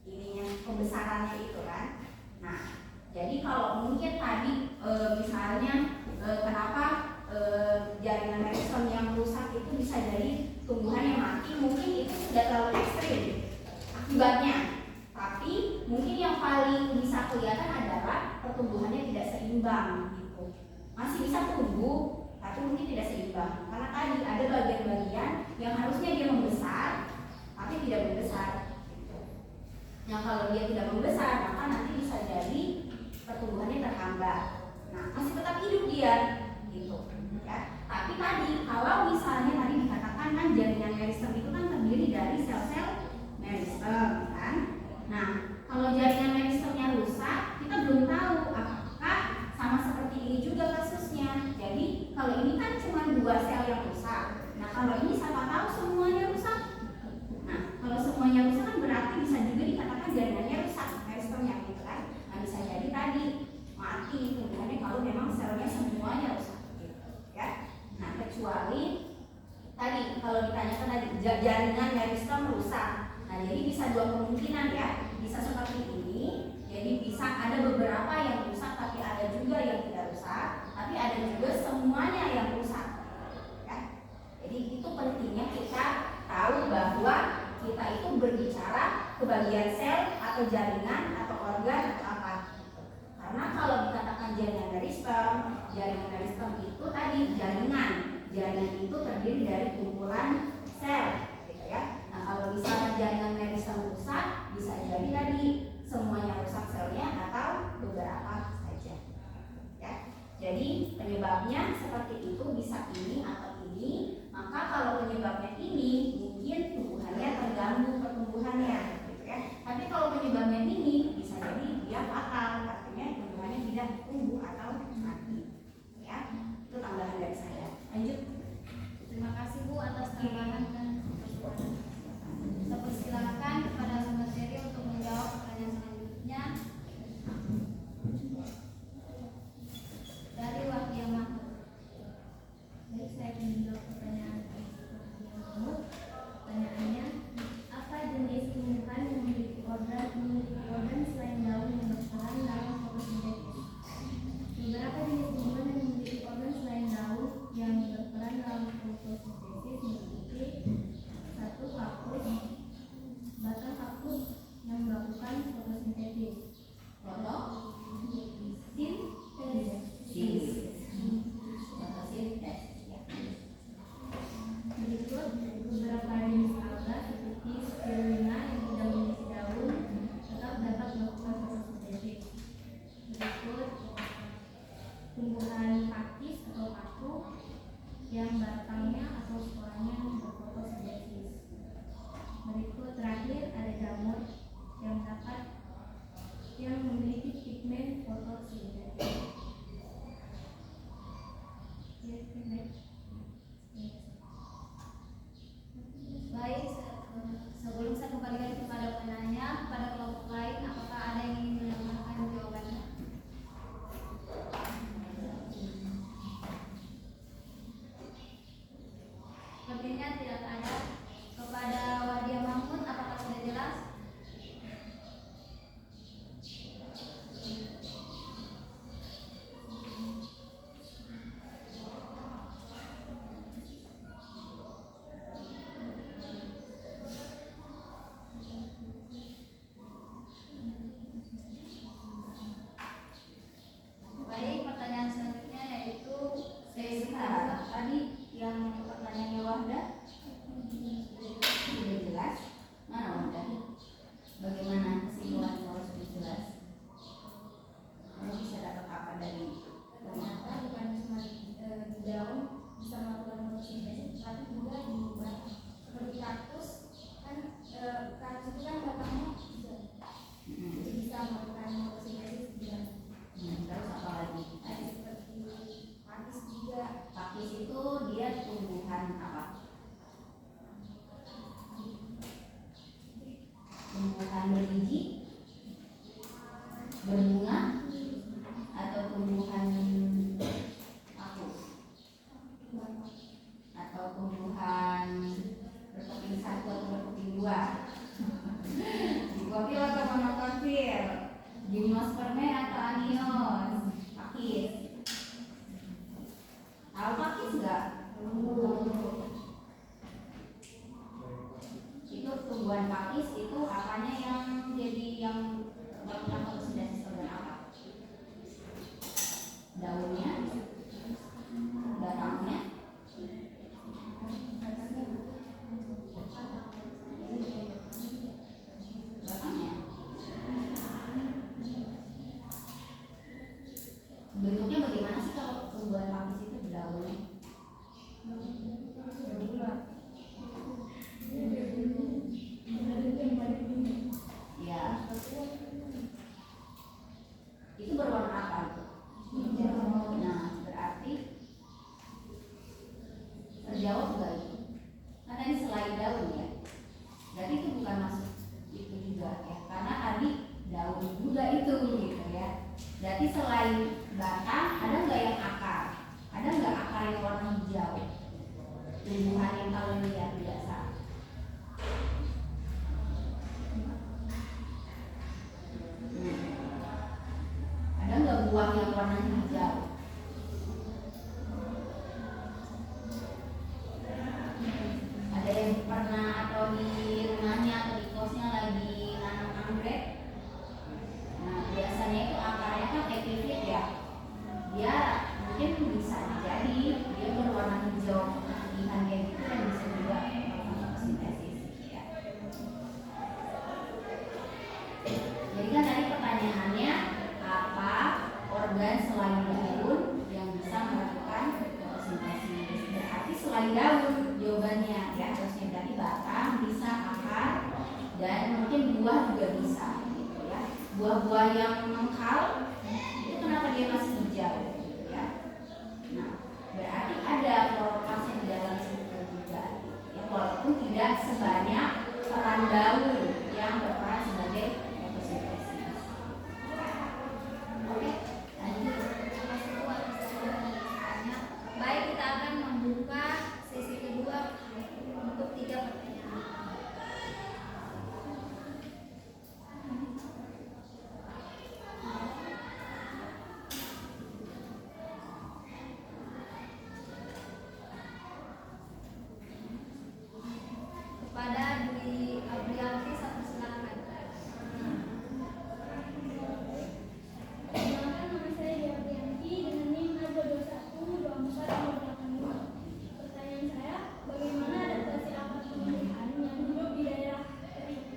ininya pembesarannya itu kan. Nah, jadi kalau mungkin tadi misalnya kenapa jaringan meristem yang rusak itu bisa jadi tumbuhan yang mati, mungkin itu sudah terlalu ekstrim akibatnya. Tapi mungkin yang paling bisa kelihatan adalah pertumbuhannya tidak seimbang gitu. Masih bisa tumbuh, tapi mungkin tidak seimbang. Karena tadi ada bagian-bagian yang harusnya dia membesar, tapi tidak membesar. Gitu. Nah, kalau dia tidak membesar, maka nanti bisa jadi pertumbuhannya terhambat. Nah, masih tetap hidup dia, gitu. Ya. Tapi tadi, kalau misalnya tadi dikatakan kan jaringan meristem itu kan terdiri dari sel-sel meristem, kan? Nah, kalau jaringan meristemnya rusak, kita belum tahu apakah sama seperti ini juga kasusnya. Jadi, kalau ini kan cuma dua sel yang rusak. Nah, kalau ini siapa tahu semuanya rusak. Nah, kalau semuanya rusak kan berarti bisa juga dikatakan jaringannya rusak, meristemnya gitu kan. Nah, bisa jadi tadi mati tumbuhannya kalau memang selnya semuanya rusak gitu, ya. Nah, kecuali tadi kalau ditanyakan tadi jaringan meristem rusak. Nah, jadi bisa dua kemungkinan ya, bisa seperti ini. Jadi bisa ada beberapa yang rusak, tapi ada juga yang tidak rusak, tapi ada juga semuanya yang rusak. Ya, terdiri dari kumpulan sel, gitu ya. Nah kalau misalnya jaringan meristem rusak, bisa jadi tadi semuanya rusak selnya atau beberapa saja. Ya. Jadi penyebabnya seperti itu, bisa ini atau ini. Maka kalau penyebabnya ini, mungkin tumbuhannya terganggu pertumbuhannya, gitu ya. Tapi kalau penyebabnya ini, bisa jadi dia fatal, artinya tumbuhannya tidak tumbuh atau mati. Ya, itu tambahan dari saya. Lanjut. Terima kasih Bu atas tambahan dan masukan. Saya persilakan kepada materi untuk menjawab pertanyaan selanjutnya dari Wahdia Mahmud. Baik, saya akan menjawab pertanyaan Wahdia Mahmud. Pertanyaannya, apa jenis tumbuhan yang memiliki organ selain daun yang berperan dalam fotosintesis? Beberapa jenis tumbuhan yang memiliki organ selain daun yang berperan dalam fotosintesis meliputi: 1. Kaktus, batang kaktus yang melakukan fotosintesis. Berikut beberapa jenis alga seperti spirulina yang tidak memiliki daun tetap dapat melakukan fotosintesis. Berikut tumbuhan pakis atau paku yang batangnya atau sporanya berfotosintesis. Berikut terakhir ada jamur yang memiliki pigmen fotosintesis. Baik, sebelum saya kembalikan kepada penanya, pada kelompok lain, apakah ada yang ingin menambahkan jawabannya? Sepertinya tidak ada. Kepada Wahdia Mahmud, apakah sudah jelas? Baik, pertanyaan selanjutnya yaitu Sebentar, tadi yang pertanyaannya Wahda sudah jelas. Mana Wahda? Bagaimana kesimpulan kalau sudah jelas? Kamu bisa dapat apa dari Ternyata bukan cuma di daun bisa melakukan fotosintesis, tapi juga di batang. Seperti kaktus kan, kaktus itu kan batangnya juga jadi bisa melakukan fotosintesis juga. Terus apa lagi? Seperti pakis juga. Pakis itu dia tumbuhan apa? Tumbuhan berbiji, berbunga, atau tumbuhan aku, atau tumbuhan berkeping satu atau berkeping dua. Dikopil atau monokopil, gimnosperme atau anios, pakis. Tahu pakis nggak? Itu tumbuhan pakis itu apanya yang jadi yang melakukan fotosintesis organ apa? Daunnya, batangnya, batangnya. Bentuknya bagaimana sih kalau tumbuhan pakis itu daunnya? Ya. Itu berwarna apa itu? Nah, berarti terjawab nggak itu? Karena ini selain daun ya. Jadi itu bukan masuk itu juga ya. Karena tadi daun juga itu gitu ya. Jadi selain batang ada nggak yang akar? Ada nggak akar yang warna hijau? Tumbuhan yang kalau lihat biasa. Ada nggak buah yang warna hijau? selain daun jawabannya ya, harusnya berarti batang, bisa akar, dan mungkin buah juga bisa gitu ya. Buah-buah yang mengkal itu kenapa dia masih hijau gitu ya. Nah, berarti ada kloroplasnya di dalam situ juga ya, walaupun tidak sebanyak peran daun yang berperan sebagai fotosintesis. Oke, lanjut. Baik, kita akan membuka sesi kedua untuk 3 pertanyaan. Kepada Dwi Aprianti, satu silakan. Perkenalkan, nama saya Dwi Aprianti dengan NIM A2212485. Pertanyaan saya, bagaimana adaptasi akar tumbuhan yang hidup di daerah kering?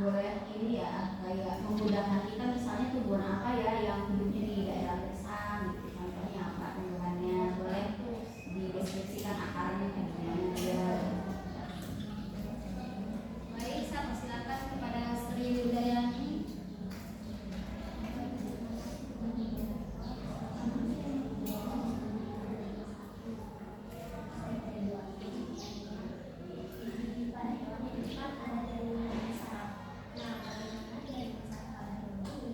Boleh ini ya, kayak memudahkan kita, misalnya tumbuhan apa ya yang hidupnya di daerah gersang gitu, contohnya apa tumbuhannya, boleh dideskripsikan akarnya kayak gimana ya. Baik, saya persilakan kepada Sri Widayani. Pada hewan yang cepat ada dari saraf. Nah, bagaimana dari saraf ini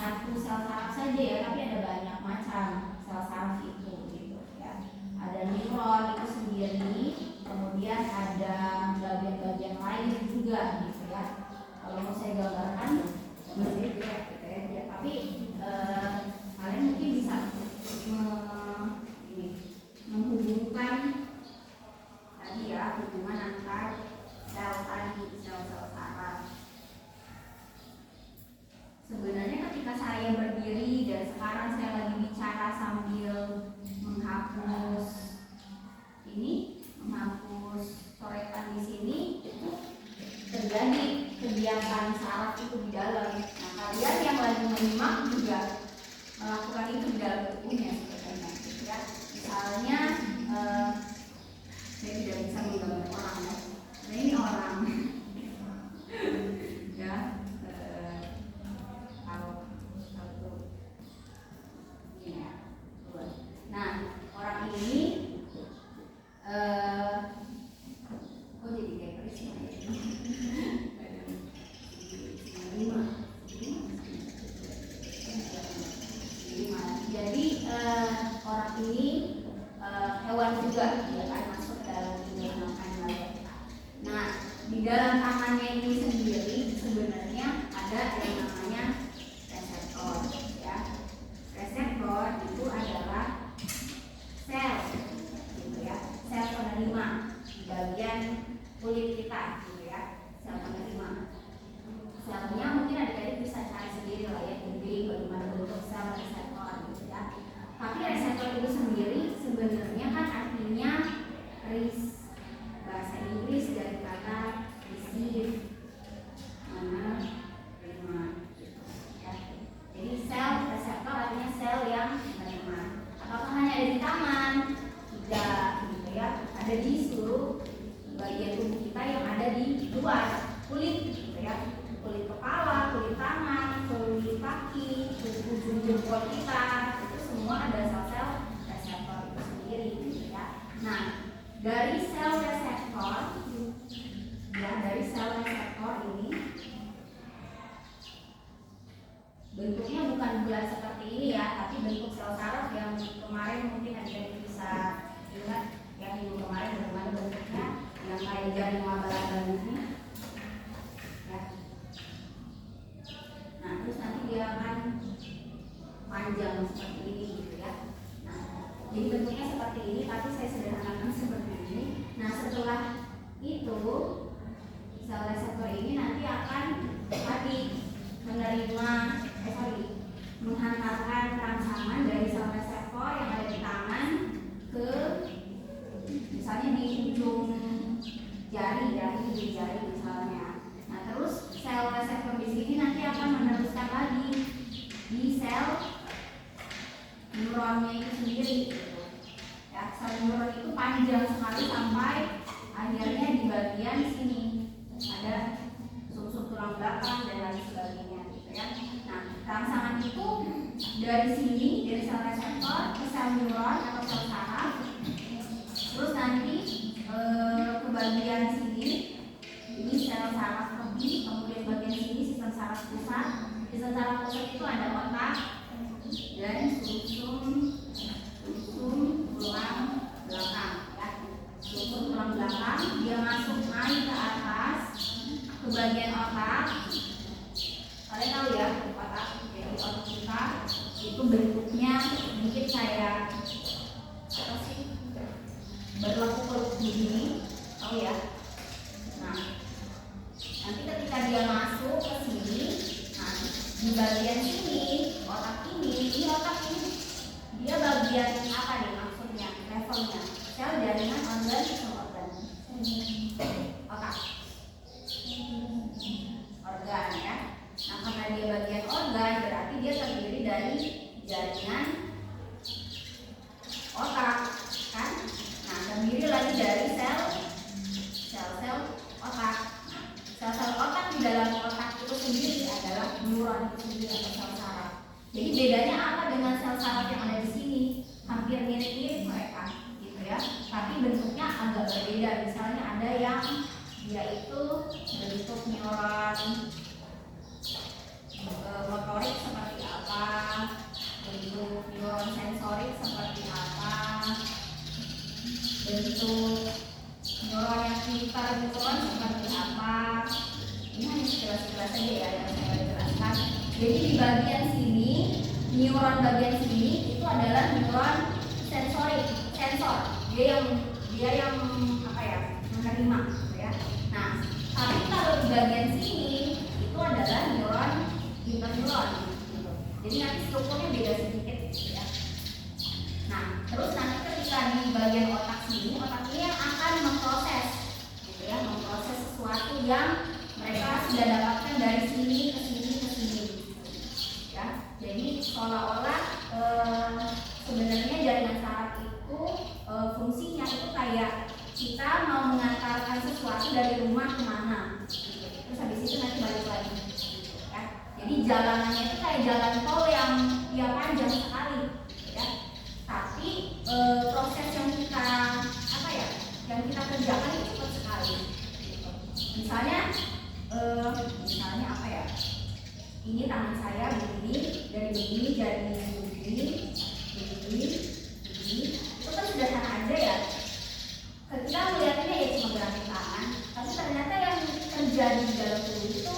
satu sel saraf saja ya, tapi ada banyak macam sel saraf itu gitu ya. Ada neuron itu sendiri, kemudian ada bagian-bagian lain juga gitu ya. Kalau mau saya gambarkan seperti itu ya, tapi kalian mungkin bisa menghubungkan tadi ya, hubungan antar sel tadi, sel-sel saraf. Sebenarnya ketika saya berdiri dan sekarang saya lagi bicara sambil menghapus coretan di sini, itu terjadi kegiatan saraf itu di dalam. Nah, kalian yang lagi menyimak juga melakukan itu di dalam tubuhnya sebetulnya. Ya, misalnya saya tidak bisa menggambar orang ya. Nah, ini orang ya. Nah, orang ini kok jadi kayak Krisma ya? Jadi orang ini hewan juga, dia akan masuk dalam dunia makan kita. Nah, di dalam tangannya ini sendiri sebenarnya ada yang namanya reseptor ya. Reseptor itu adalah sel gitu ya, sel penerima di bagian kulit kita gitu ya, sel penerima. Selnya mungkin adik-adik bisa cari sendiri lah ya, jadi bagaimana bentuk sel reseptor gitu ya. Tapi reseptor itu sendiri sebenarnya kan artinya bahasa Inggris dari kata receive, menerima gitu ya. Jadi sel reseptor artinya sel yang menerima. Apakah hanya ada di tangan? Tidak gitu ya. Ada di seluruh bagian tubuh kita yang ada di luar kulit gitu ya. Kulit kepala, kulit tangan, kulit kaki, ujung jempol kita, itu semua ada sel-sel reseptor itu sendiri gitu ya. Nah, dari sel reseptor ya, dari sel reseptor ini bentuknya bukan bulat seperti ini ya, tapi bentuk sel saraf yang kemarin mungkin ada bisa ingat yang minggu kemarin bagaimana bentuknya, yang kayak jaring laba-laba ini ya. Nah, terus nanti dia akan panjang seperti ini gitu ya. Nah, jadi bentuknya seperti ini, tapi saya sederhanakan seperti ini. Nah, setelah itu sel reseptor ini nanti akan menghantarkan rangsangan dari sel reseptor yang ada di tangan ke misalnya di ujung jari misalnya. Nah, terus sel reseptor di sini nanti akan meneruskan lagi di sel neuronnya itu sendiri. Ya, sel neuron itu panjang sekali sampai akhirnya di bagian sini ada sumsum tulang belakang dan lain sebagainya gitu ya. Nah, rangsangan itu dari sini, dari sel reseptor ke sel neuron atau sel saraf, terus nanti ke bagian sini, ini sel saraf kemih, kemudian bagian sini sistem saraf pusat. Sistem saraf pusat itu ada otak dan sumsum tulang belakang ya. Sumsum tulang belakang dia masuk naik ke atas ke bagian otak. Kalian tahu ya otak, jadi otak kita itu bentuknya mungkin kayak apa sih, berlekuk-lekuk begini, tahu ya. Nah, nanti ketika dia masuk ke sini, nah di bagian sini otak ini otak ini dia bagian apa nih maksudnya, levelnya sel jaringan organ sistem organ organ ya. Nah, karena dia bagian organ berarti dia terdiri dari jaringan otak kan. Nah, terdiri lagi dari sel-sel otak. Nah, sel-sel otak di dalam otak itu sendiri adalah neuron itu sendiri atau sel saraf. Jadi bedanya apa dengan sel saraf yang ada di sini? Hampir mirip-mirip mereka gitu ya, tapi bentuknya agak berbeda. Misalnya ada yang dia itu bentuk neuron motorik seperti apa, neuron bagian sini itu adalah neuron sensor. Dia yang apa ya, menerima gitu ya. Nah, tapi kalau di bagian sini itu adalah neuron interneuron gitu. Jadi nanti strukturnya beda sedikit gitu ya. Nah, terus nanti ketika di bagian otak ini yang akan memproses gitu ya, memproses sesuatu yang mereka sudah dapatkan dari sini ke sini ya. Jadi seolah-olah sebenarnya jaringan saraf itu fungsinya itu kayak kita mau mengantarkan sesuatu dari rumah kemana gitu. Terus habis itu nanti balik lagi gitu, ya. Jadi jalanannya itu kayak jalan tol yang ya panjang sekali gitu, ya. Tapi proses yang kita kerjakan itu cepat sekali gitu. Misalnya apa ya, ini tangan saya begini, dari begini jadi begini, itu kan sederhana aja ya. Kita melihatnya ya cuma gerakan tangan, tapi ternyata yang terjadi di dalam tubuh itu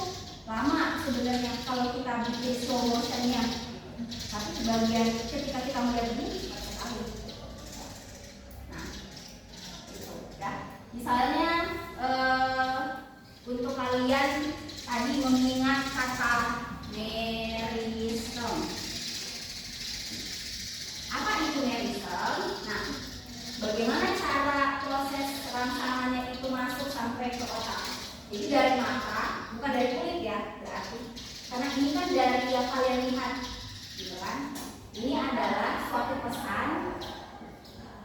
lama sebenarnya kalau kita bikin slow motionnya. Tapi sebagian ketika kita melihat ini cepat sekali. Nah, itu ya. Misalnya untuk kalian tadi mengingat kata meristem. Apa itu meristem? Nah, bagaimana cara proses rangsangannya itu masuk sampai ke otak? Jadi dari mata, bukan dari kulit ya, berarti. Karena ini kan dari yang kalian lihat, gitu kan? Ini adalah suatu pesan.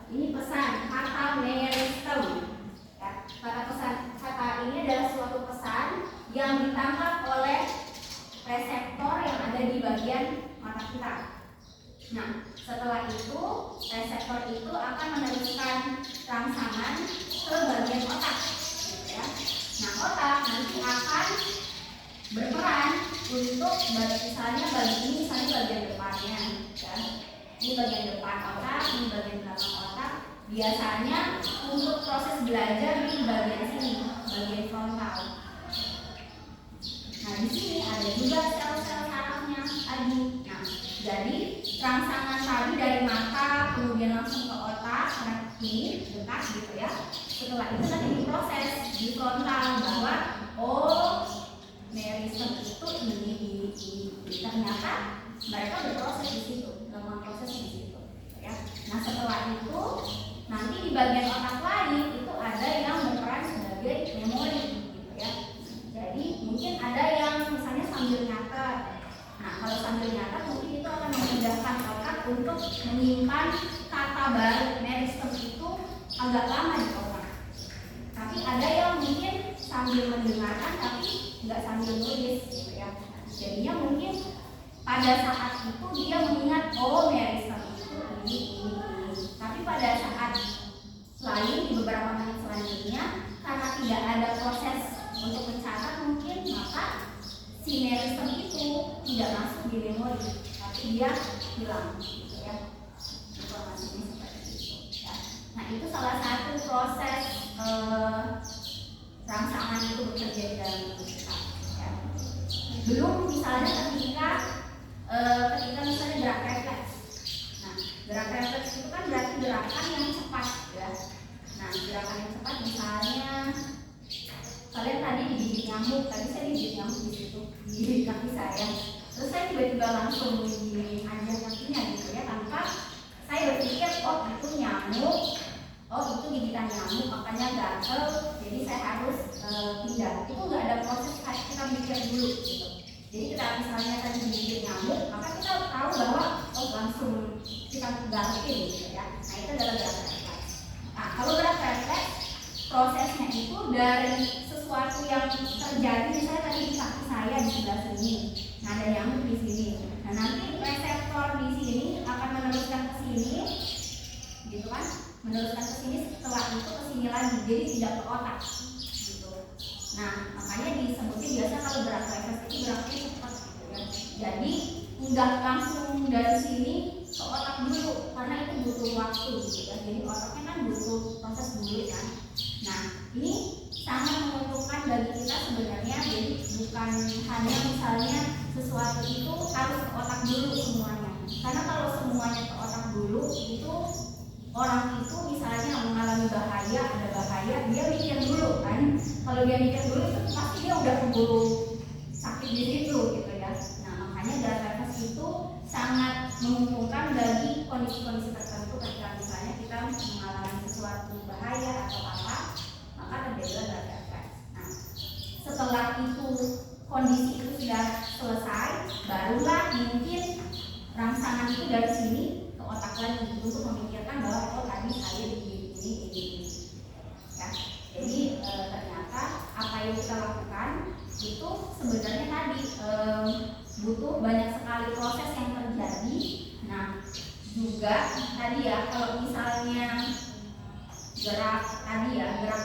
Ini pesan kata meristem. Ya, kata ini adalah suatu pesan yang ditangkap oleh reseptor yang ada di bagian mata kita. Nah, setelah itu reseptor itu akan meneruskan rangsangan ke bagian otak, gitu ya. Nah, otak nanti akan berperan untuk misalnya bagian depannya, ya. Ini bagian depan otak, ini bagian belakang otak. Biasanya untuk proses belajar di bagian sini, bagian frontal. Nah, di sini ada juga sel-sel sarafnya tadi. Nah, jadi rangsangan tadi dari mata kemudian langsung ke otak karena ini dekat gitu ya. Setelah itu nanti diproses di frontal bahwa meristem itu ini ternyata mereka berproses di situ, melakukan proses di situ ya. Nah, setelah itu nanti di bagian otak lain itu ada yang berperan sebagai memori gitu ya. Jadi mungkin ada yang misalnya sambil nyatet. Nah, kalau sambil nyatet mungkin itu akan memudahkan otak untuk menyimpan kata baru. Meristem itu agak lama di otak. Tapi ada yang mungkin sambil mendengarkan tapi nggak sambil nulis gitu ya. Jadinya mungkin pada saat itu dia mengingat meristem itu ini. Tapi pada saat lain di beberapa menit selanjutnya karena tidak ada proses untuk mencatat mungkin maka si meristem itu tidak masuk di memori tapi dia hilang gitu ya, informasinya seperti itu ya. Nah, itu salah satu proses rangsangan itu bekerja di dalam tubuh kita ya. Belum misalnya ketika misalnya gerak refleks. Nah, gerak refleks itu kan berarti gerakan yang cepat ya. Nah, gerakan yang cepat misalnya kalian tadi digigit nyamuk, tadi saya digigit nyamuk di situ, di kaki saya. Terus saya tiba-tiba langsung dianjak kakinya gitu ya, tanpa saya berpikir itu nyamuk, itu gigitan nyamuk makanya gatel, jadi saya harus pindah. Itu nggak ada proses kita mikir dulu gitu. Jadi kita misalnya tadi digigit nyamuk, maka kita tahu bahwa langsung kita ganti gitu ya. Nah, itu adalah gerak refleks. Nah, kalau gerak refleks prosesnya itu dari sesuatu yang terjadi misalnya tadi di kaki saya di sebelah sini, nah ada nyamuk di sini. Nah, nanti reseptor di sini akan meneruskan ke sini, gitu kan? Meneruskan ke sini, setelah itu ke sini lagi, jadi tidak ke otak, gitu. Nah, makanya disebutnya biasa kalau gerak refleks itu geraknya cepat, gitu ya. Jadi nggak langsung dari sini ke otak dulu, karena itu butuh waktu, gitu ya. Jadi otaknya kan butuh proses dulu kan. Nah, ini sangat menguntungkan bagi kita sebenarnya. Jadi bukan hanya misalnya sesuatu itu harus ke otak dulu semuanya. Karena kalau semuanya ke otak dulu itu orang itu misalnya mengalami bahaya, ada bahaya, dia mikir dulu kan. Kalau dia mikir dulu itu pasti dia udah keburu sakit di situ gitu ya. Nah makanya gerak refleks itu sangat menguntungkan bagi kondisi-kondisi tertentu ketika misalnya kita mengalami sesuatu bahaya atau apa, maka terjadilah gerak refleks. Nah setelah itu kondisi itu sudah selesai, barulah mungkin rangsangan itu dari sini ke otak lagi untuk memikirkan bahwa oh tadi saya ini. Ya. Jadi ternyata apa yang kita lakukan itu sebenarnya tadi butuh banyak sekali proses yang terjadi. Nah juga tadi ya kalau misalnya gerak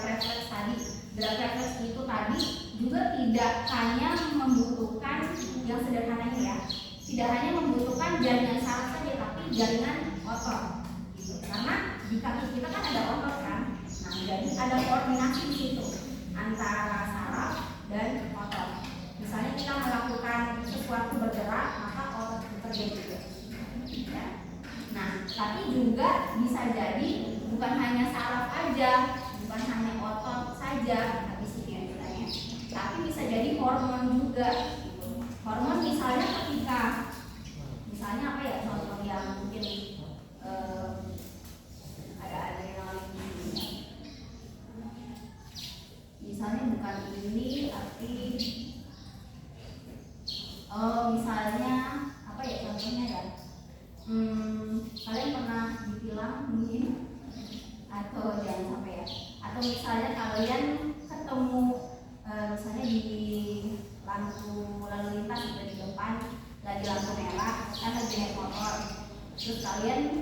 refleks itu tadi juga tidak hanya membutuhkan yang sederhananya ya, tidak hanya membutuhkan jaringan saraf saja tapi jaringan otot gitu. Karena di kaki kita kan ada otot kan, nah jadi ada koordinasi di situ antara saraf dan otot. Misalnya kita melakukan sesuatu bergerak maka otot bekerja juga ya. Nah tapi juga bisa jadi bukan hanya saraf aja, bukan hanya otot saja tapi bisa jadi hormon juga gitu. Hormon misalnya ketika misalnya apa ya contoh yang mungkin ada adrenalin misalnya bukan ini tapi misalnya apa ya contohnya ya kalian pernah ditilang mungkin atau jangan sampai ya, atau misalnya kalian ketemu misalnya di lampu lalu lintas gitu di depan lagi lampu merah kan lagi naik motor, terus kalian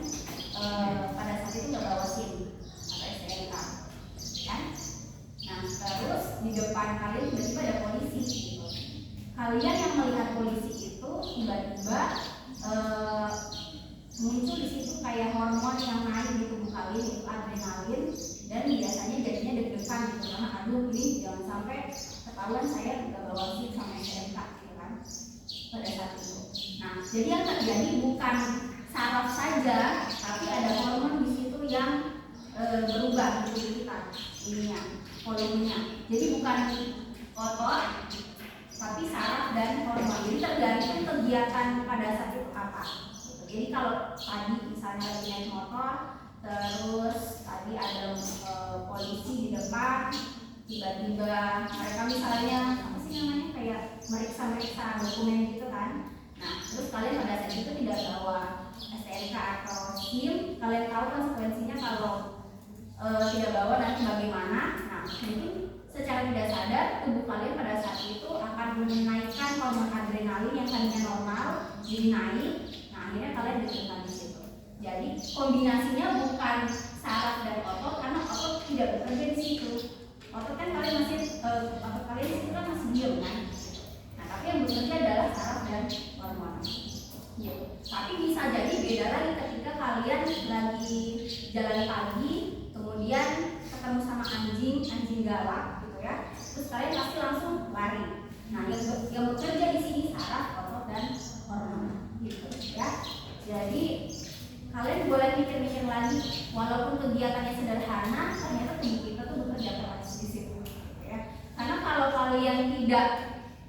pada saat itu nggak bawa SIM atau STNK kan. Nah terus di depan kalian tiba-tiba ada polisi gitu. Kalian yang melihat polisi itu tiba-tiba muncul di situ kayak hormon yang naik di tubuh kalian, itu adrenalin, dan biasanya jadinya deg-degan gitu karena aduh ini jangan sampai ketahuan saya nggak bawa SIM sama STNK gitu kan pada saat itu. Nah jadi yang terjadi bukan saraf saja tapi ada hormon di situ yang berubah di tubuh kita ininya volumenya. Jadi bukan otot tapi saraf dan hormon. Jadi tergantung kegiatan pada saat itu apa. Jadi kalau tadi misalnya lagi naik motor, terus tadi ada polisi di depan, tiba-tiba mereka misalnya apa sih namanya kayak meriksa dokumen gitu kan. Nah terus kalian pada saat itu tidak bawa STNK atau SIM, kalian tahu konsekuensinya kalau tidak bawa nanti bagaimana. Nah mungkin secara tidak sadar tubuh kalian pada saat itu akan menaikkan hormon adrenalin yang tadinya normal jadi naik. Akhirnya kalian deg-degan di situ. Jadi kombinasinya bukan saraf dan otot karena otot tidak bekerja di situ. Otot kan kalian masih otot kalian di situ kan masih diam kan. Nah tapi yang bekerja adalah saraf dan hormon. Gitu. Tapi bisa jadi beda lagi ketika kalian lagi jalan pagi, kemudian ketemu sama anjing galak gitu ya. Terus kalian pasti langsung lari. Nah yang bekerja di sini saraf, otot dan hormon. Gitu ya. Jadi kalian boleh mikir-mikir lagi, walaupun kegiatannya sederhana, ternyata tubuh kita tuh bekerja keras di situ, ya. Karena kalau kalian tidak,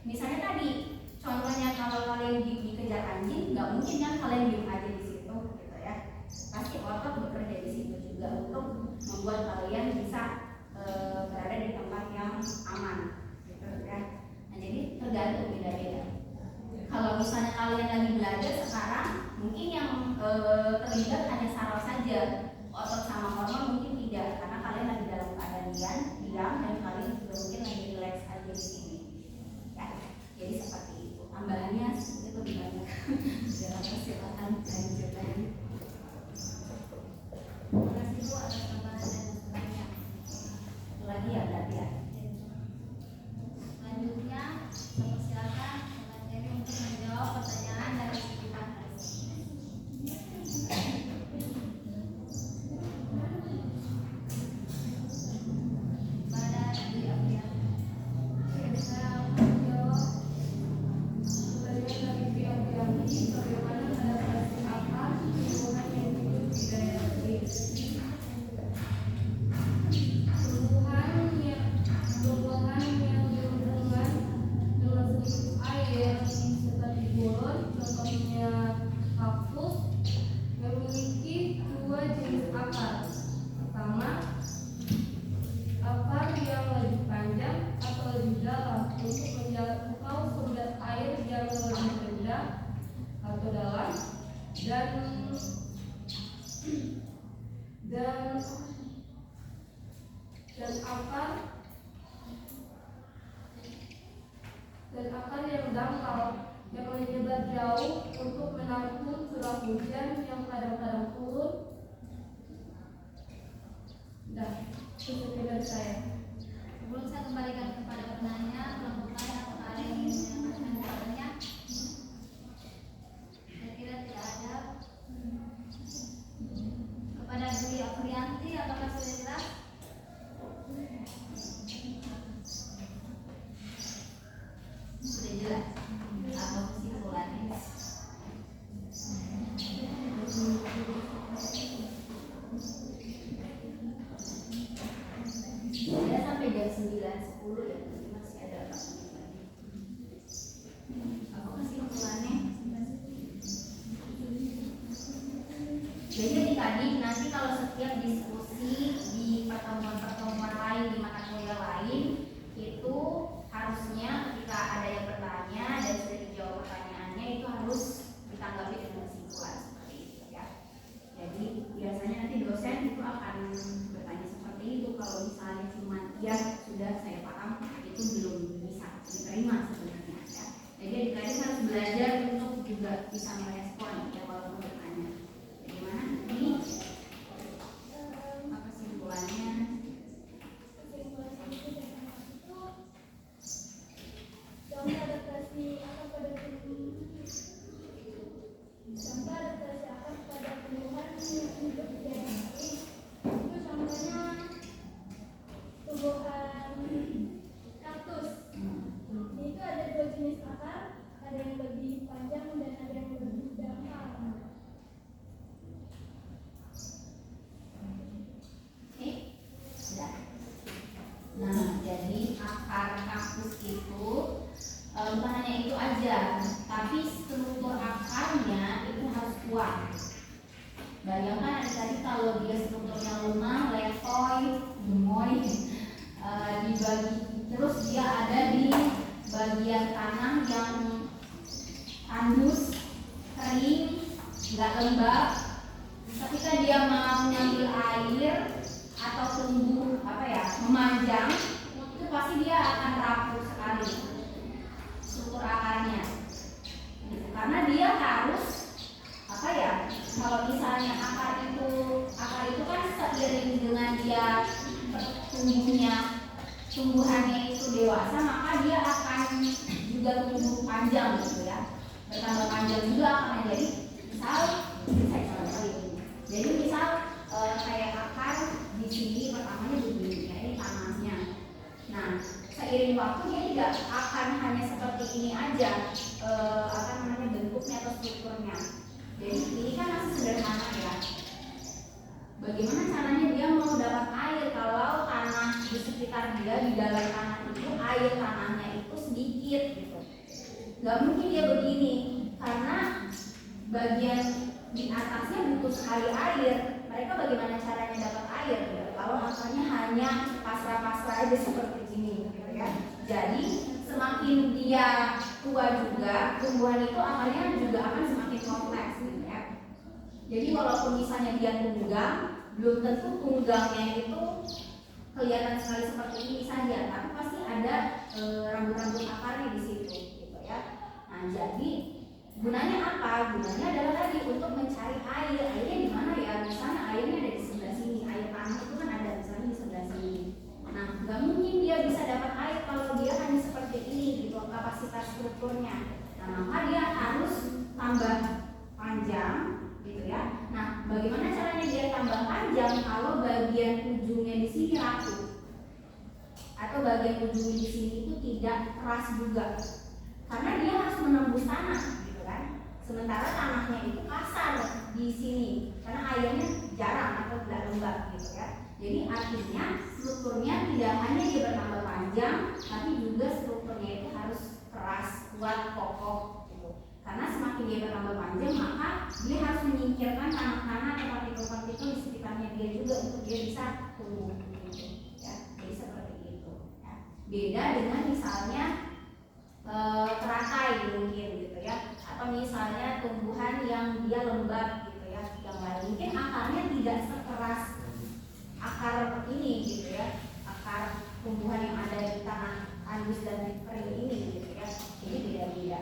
misalnya tadi contohnya kalau kalian dikejar anjing, nggak mungkin kan kalian diem aja di situ, gitu ya. Pasti otot bekerja di situ juga untuk membuat kalian bisa berada di tempat yang aman, gitu ya. Nah jadi tergantung beda-beda. Kalau misalnya kalian lagi belajar sekarang, mungkin yang terlibat hanya saraf saja, otot sama hormon mungkin tidak, karena kalian lagi dalam keadaan diam dan kalian juga mungkin lagi relax aja di sini. Ya, jadi seperti itu. Tambahannya itu lebih banyak. Dalam kesempatan lanjutan. Terima kasih Bu atas tambahan dan sebagainya. Lagi ya berarti ya. Selanjutnya, silakan untuk menjawab pertanyaan dari kita. dan akar yang dangkal yang menyebar jauh untuk menampung curah hujan yang kadang-kadang turun. Itu dari saya. Sebelum saya kembalikan kepada penanya, kelompok lain atau ada yang ingin menyampaikan kepadanya? Saya kira tidak ada. Kepada Bu Afrianti, apakah sudah jelas? Sudah jelas. Apa kesimpulannya? Saya sampai jam 9.10 ya, masih ada 4 menit lagi. Apa kesimpulannya? Jadi tadi nanti kalau setiap diskusi di pertemuan-pertemuan lain, di mata kuliah lain, itu harusnya ketika ada yang bertanya dan sudah dijawab pertanyaannya itu harus ditanggapi dengan kesimpulan seperti itu ya. Jadi biasanya nanti dosen itu akan bertanya seperti itu. Kalau misalnya cuma ya sudah saya paham, itu belum bisa diterima sebenarnya ya. Jadi adik-adik harus belajar untuk juga bisa merespon ya walaupun bertanya. Bagaimana? Ini apa kesimpulannya? Contoh adaptasi akar pada tumbuhan yang hidup di daerah lain. Itu contohnya tumbuhan kaktus. Itu ada 2 jenis akar, ada yang lebih panjang dan ada yang lebih dangkal. Oke, sudah. Nah, jadi akar kaktus itu bukan hanya itu aja, tapi struktur akarnya itu harus kuat. Bayangkan tadi kalau dia strukturnya lemah, letoy, gemoy, dibagi terus dia ada di bagian tanah yang tandus, kering, nggak lembab. Ketika dia mau mengambil air atau tumbuh memanjang, itu pasti dia akan rapuh sekali struktur akarnya. Karena dia harus kalau misalnya akar itu kan seiring dengan dia tumbuhannya itu dewasa, maka dia akan juga tumbuh panjang gitu ya, bertambah panjang juga akarnya. Jadi misal kayak akar di sini pertamanya begini ya, ini tanahnya. Nah, seiring waktu dia tidak akan hanya seperti ini aja bentuknya atau strukturnya. Jadi ini kan masih sederhana ya. Bagaimana caranya dia mau dapat air kalau tanah di sekitar dia, di dalam tanah itu air tanahnya itu sedikit gitu. Gak mungkin dia begini karena bagian di atasnya butuh sekali air. Mereka bagaimana caranya dapat air ya? Kalau akarnya hanya pasrah-pasrah aja seperti ini gitu ya. Jadi semakin dia tua juga, tumbuhan itu akarnya juga akan semakin kompleks gitu ya. Jadi walaupun misalnya dia tunggang, belum tentu tunggangnya itu kelihatan sekali seperti ini saja, tapi pasti ada rambut-rambut akarnya di situ gitu ya. Nah, jadi gunanya apa? Gunanya adalah tadi untuk mencari air. Airnya di mana ya? Misalnya airnya ada di sebelah sini, air tanah itu kan ada misalnya di sebelah sini. Nah, nggak mungkin dia bisa dapat air kalau dia hanya seperti ini gitu kapasitas strukturnya. Nah, maka dia harus tambah panjang gitu ya. Nah, bagaimana caranya dia tambah panjang kalau bagian ujungnya di sini rapuh atau bagian ujungnya di sini itu tidak keras juga, karena dia harus menembus tanah gitu kan. Sementara tanahnya itu kasar di sini karena airnya jarang atau tidak lembab gitu ya. Jadi artinya strukturnya tidak hanya dia bertambah panjang, tapi juga strukturnya itu harus keras, kuat, kokoh gitu. Karena semakin dia bertambah panjang, maka dia harus menyingkirkan tanah-tanah atau partikel-partikel di sekitarnya dia juga untuk dia bisa tumbuh gitu ya. Jadi seperti itu ya. Beda dengan misalnya teratai mungkin gitu ya, atau misalnya tumbuhan yang dia lembab gitu ya, yang lain mungkin akarnya tidak sekeras akar ini gitu ya, akar tumbuhan yang ada di tanah tandus dan kering ini gitu ya. Jadi beda-beda.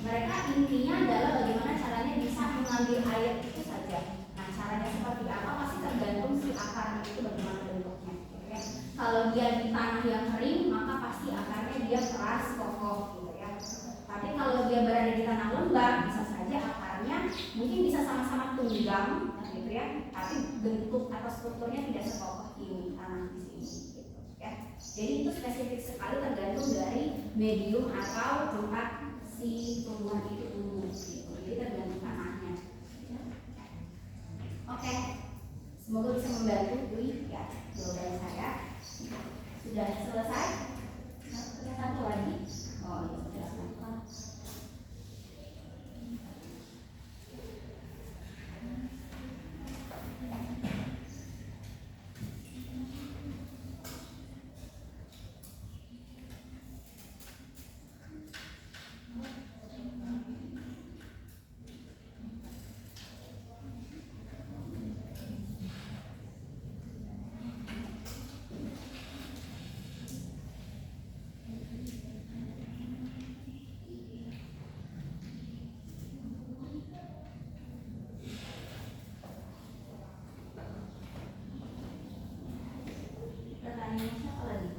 Mereka intinya adalah bagaimana caranya bisa mengambil air itu saja. Nah, caranya seperti apa pasti tergantung si akarnya itu bagaimana bentuknya gitu ya. Kalau dia di tanah yang kering maka pasti akarnya dia keras kokoh gitu ya. Tapi kalau dia berada di tanah lembab bisa saja akarnya mungkin bisa sama-sama tunggang gitu ya, tapi bentuk atau strukturnya tidak sekokoh ini tanah di sini gitu ya. Jadi itu spesifik sekali tergantung dari medium atau tempat si tumbuhan itu tumbuh gitu. Jadi tergantung tanahnya. Oke, semoga bisa membantu Dwi ya jawaban saya. Sudah selesai? Satu lagi? Oh iya sudah. Pertanyaannya siapa lagi?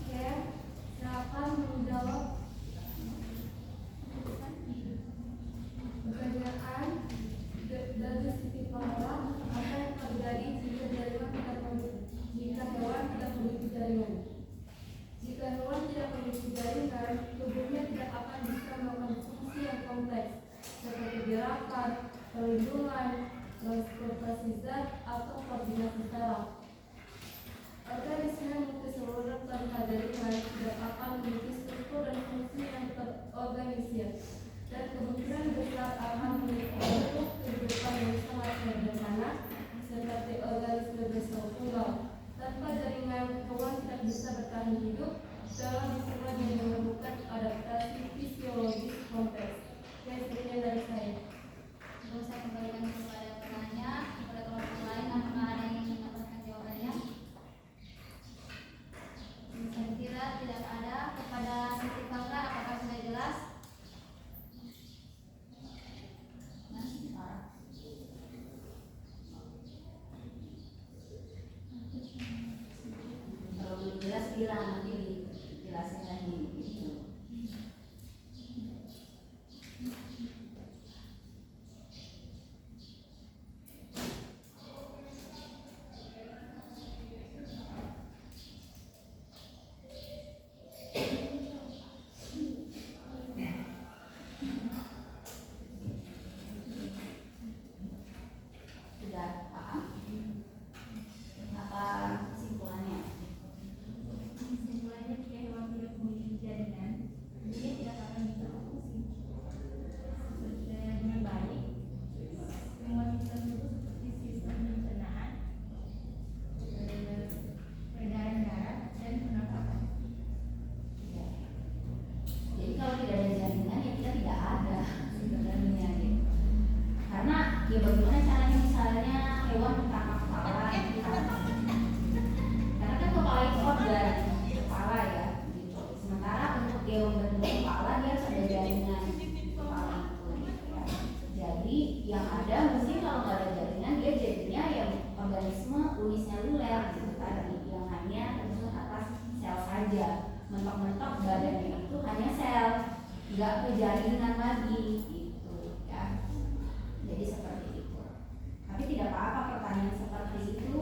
Oke, silakan menjawab pertanyaan dari sisi pengolah. Apa yang terjadi jika jaringan tidak jika hewan tidak memiliki jaringan? Jika hewan tidak memiliki jaringan, tubuhnya tidak akan bisa melakukan fungsi yang kompleks seperti gerakan, perlindungan, transportasi zat, atau koordinasi saraf. Organisme multiseluler tanpa jaringan tidak akan memiliki struktur dan fungsi yang terorganisir, dan kemungkinan besar akan memiliki bentuk kehidupan yang sangat sederhana seperti organisme bersel tunggal. Tanpa jaringan, hewan tidak bisa bertahan hidup dalam lingkungan yang memerlukan adaptasi fisiologis kompleks. Sekian dari saya. Sebelum saya kembalikan kepada penanya, kepada kelompok lain, apakah ada yang ingin mendapatkan jawabannya? Saya kira tidak ada. Kepada Siti Bangga, apakah sudah jelas? Kalau belum jelas bilang nanti dijelasin lagi gitu. Sudah paham? Apa kesimpulannya? Kesimpulannya, jika hewan tidak memiliki jaringan, dia tidak akan bisa berfungsi dengan baik. Hewan tersebut seperti sistem pencernaan, peredaran darah, dan pernapasan. Jadi kalau tidak ada jaringan ya kita tidak ada sebenarnya gitu. Karena ya bagaimana caranya misalnya hewan pertama kepala kita. Karena kan kepala itu organ kepala ya gitu. Sementara untuk dia membentuk kepala dia harus ada jaringan kepala itu gitu ya. Jadi yang ada mungkin kalau nggak ada jaringan dia jadinya yang organisme uniseluler gitu tadi yang hanya tersusun atas sel saja. Mentok-mentok badannya itu hanya sel, nggak berjaringan lagi gitu ya. Jadi seperti itu. Tapi tidak apa-apa pertanyaan seperti itu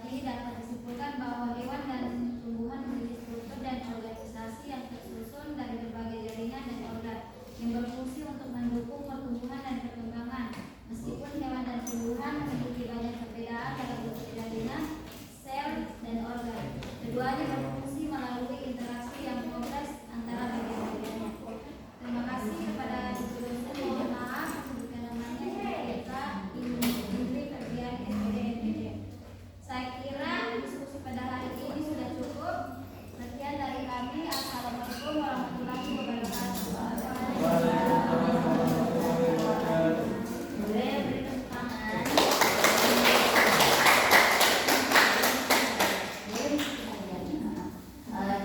ini dapat disimpulkan bahwa hewan dan tumbuhan memiliki struktur dan organisasi yang tersusun dari berbagai jaringan dan organ yang berfungsi untuk mendukung pertumbuhan dan perkembangan. Meskipun hewan dan tumbuhan memiliki banyak perbedaan dalam bentuk jaringan, sel, dan organ, keduanya berfungsi melalui interaksi yang kompleks antara bagian-bagiannya. Terima kasih kepada Ibu dosen, mohon maaf menyebutkan namanya, Kita Indri Ferdian SPD NPD. Saya kira diskusi pada hari ini sudah cukup. Sekian dari kami. Assalamualaikum warahmatullahi wabarakatuh. Boleh beri tepuk tangan.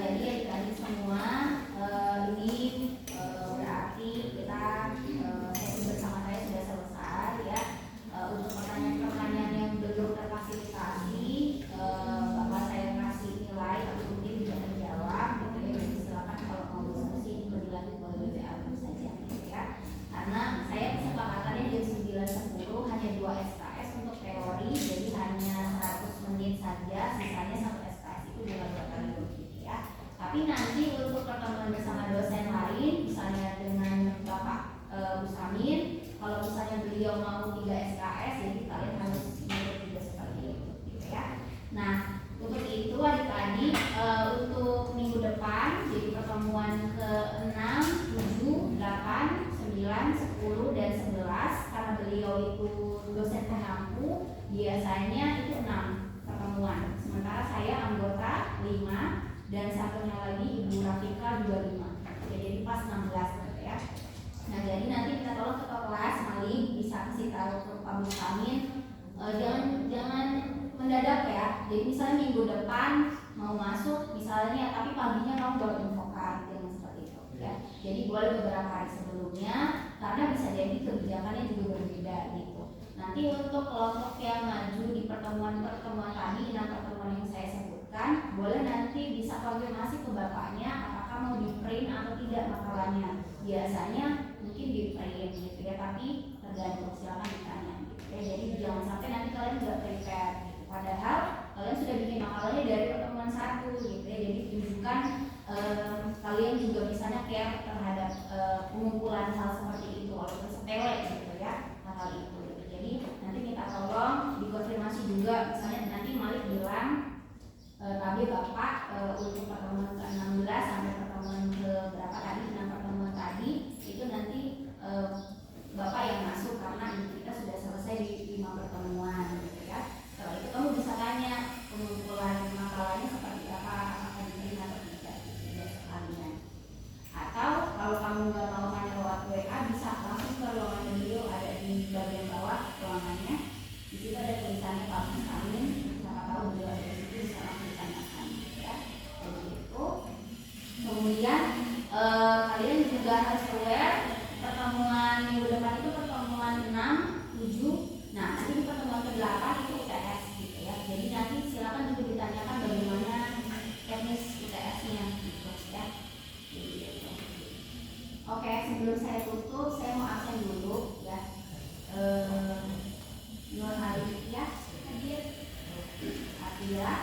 Jadi adik-adik semua, ini berarti kita sesi bersama saya sudah selesai ya. Untuk pertanyaan-pertanyaan yang belum terfasilitasi, Bapak saya kasih nilai tapi mungkin tidak terjawab gitu ya. Jadi silakan kalau mau diskusi lebih lanjut boleh WA saja gitu ya. Karena saya kesepakatannya jam 9.10 hanya 2 SKS untuk teori, jadi hanya 100 menit saja, sisanya 1 SKS itu bukan 2 kali gitu ya. Tapi nanti untuk pertemuan bersama dosen lain, misalnya dengan Bapak Busamin, kalau misalnya beliau mau 3 SKS, jadi kalian harus menurut juga seperti itu gitu ya. Nah, untuk itu adik-adik, untuk minggu depan, jadi pertemuan ke-6, 7, 8, 9, 10, dan 11, karena beliau itu dosen pengampu, biasanya itu 6 pertemuan. Sementara saya anggota 5, dan satunya lagi Ibu Rafika juga 5. Jadi pas 16 gitu ya. Nah, jadi nanti kita tolong ketua kelas Malik bisa kasih tahu ke Pak Busamin, jangan mendadak ya. Jadi misalnya minggu depan mau masuk misalnya, tapi paginya kamu baru infokan, jangan seperti itu ya. Jadi boleh beberapa hari sebelumnya, karena bisa jadi kebijakannya juga berbeda gitu. Nanti untuk kelompok yang maju di pertemuan-pertemuan tadi, 6 pertemuan yang saya sebutkan, boleh nanti bisa konfirmasi ke bapaknya apakah mau di print atau tidak makalahnya. Biasanya mungkin di print gitu ya, tapi tergantung, silakan ditanya gitu ya. Jadi jangan sampai nanti kalian nggak prepare gitu. Padahal kalian sudah bikin makalahnya dari pertemuan 1 gitu ya. Jadi tunjukkan kalian juga misalnya care terhadap pengumpulan hal seperti itu, walaupun sepele gitu ya hal itu gitu. Jadi nanti minta tolong dikonfirmasi juga, misalnya nanti Malik bilang tapi Bapak untuk pertemuan ke-16 sampai pertemuan ke berapa tadi, 6 pertemuan tadi itu nanti Bapak yang masuk karena kita sudah selesai di 5 pertemuan gitu ya. Setelah itu kamu bisa tanya pengumpulan makalahnya seperti apa, apakah diterima atau tidak gitu sekalian. Atau kalau kamu nggak mau tanya lewat WA, bisa langsung ke ruangan beliau, ada di bagian bawah ruangannya. Di situ ada tulisannya Pak Busamin, siapa tahu beliau ada di situ, bisa langsung ditanyakan ya. Jadi itu. Kemudian kalian juga harus aware pertemuan minggu depan itu pertemuan 6, 7. Nah, nanti di pertemuan ke-8 itu UTS gitu ya. Jadi nanti silakan juga ditanyakan bagaimana teknis UTS-nya gitu ya. Gitu. Oke, sebelum saya tutup, saya mau absen dulu ya. Nur Halifia hadir, Atila,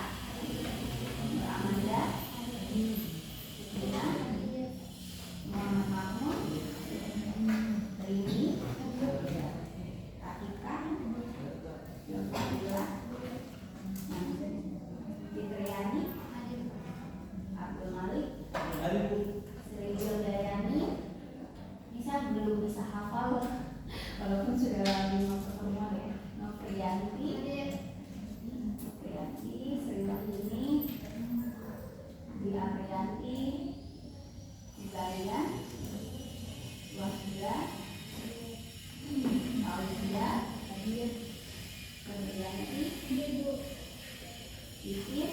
Amanda, Tina, Muhammad Mahmud, Rini, Atika, Fadila, Fitriani, Abdul Malik, Sri Dayani. Ini saya belum bisa hafal walaupun sudah lagi masuk pertemuan ya. Noprianti, Sri Wahyuni, Di Aprianti, Zaya, Wasila, Aulia, Febrianti, Titin,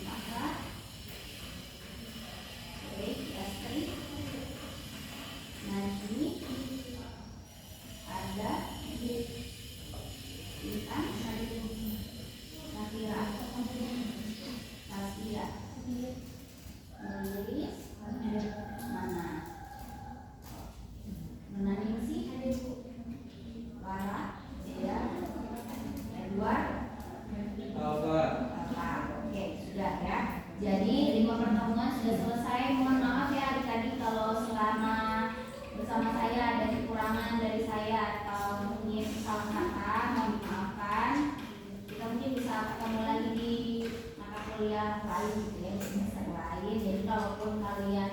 Maka, Estri, Najmi, Arda, Intan, Nafira, Tasya, Lilis, Mana, Menaningsi, Lara, Dea, Edward, sudah selesai. Mohon maaf ya adik-adik kalau selama bersama saya ada kekurangan dari saya atau mungkin salah kata, mohon dimaafkan. Kita mungkin bisa ketemu lagi di mata kuliah lain gitu ya, di semester lain. Jadi kalaupun kalian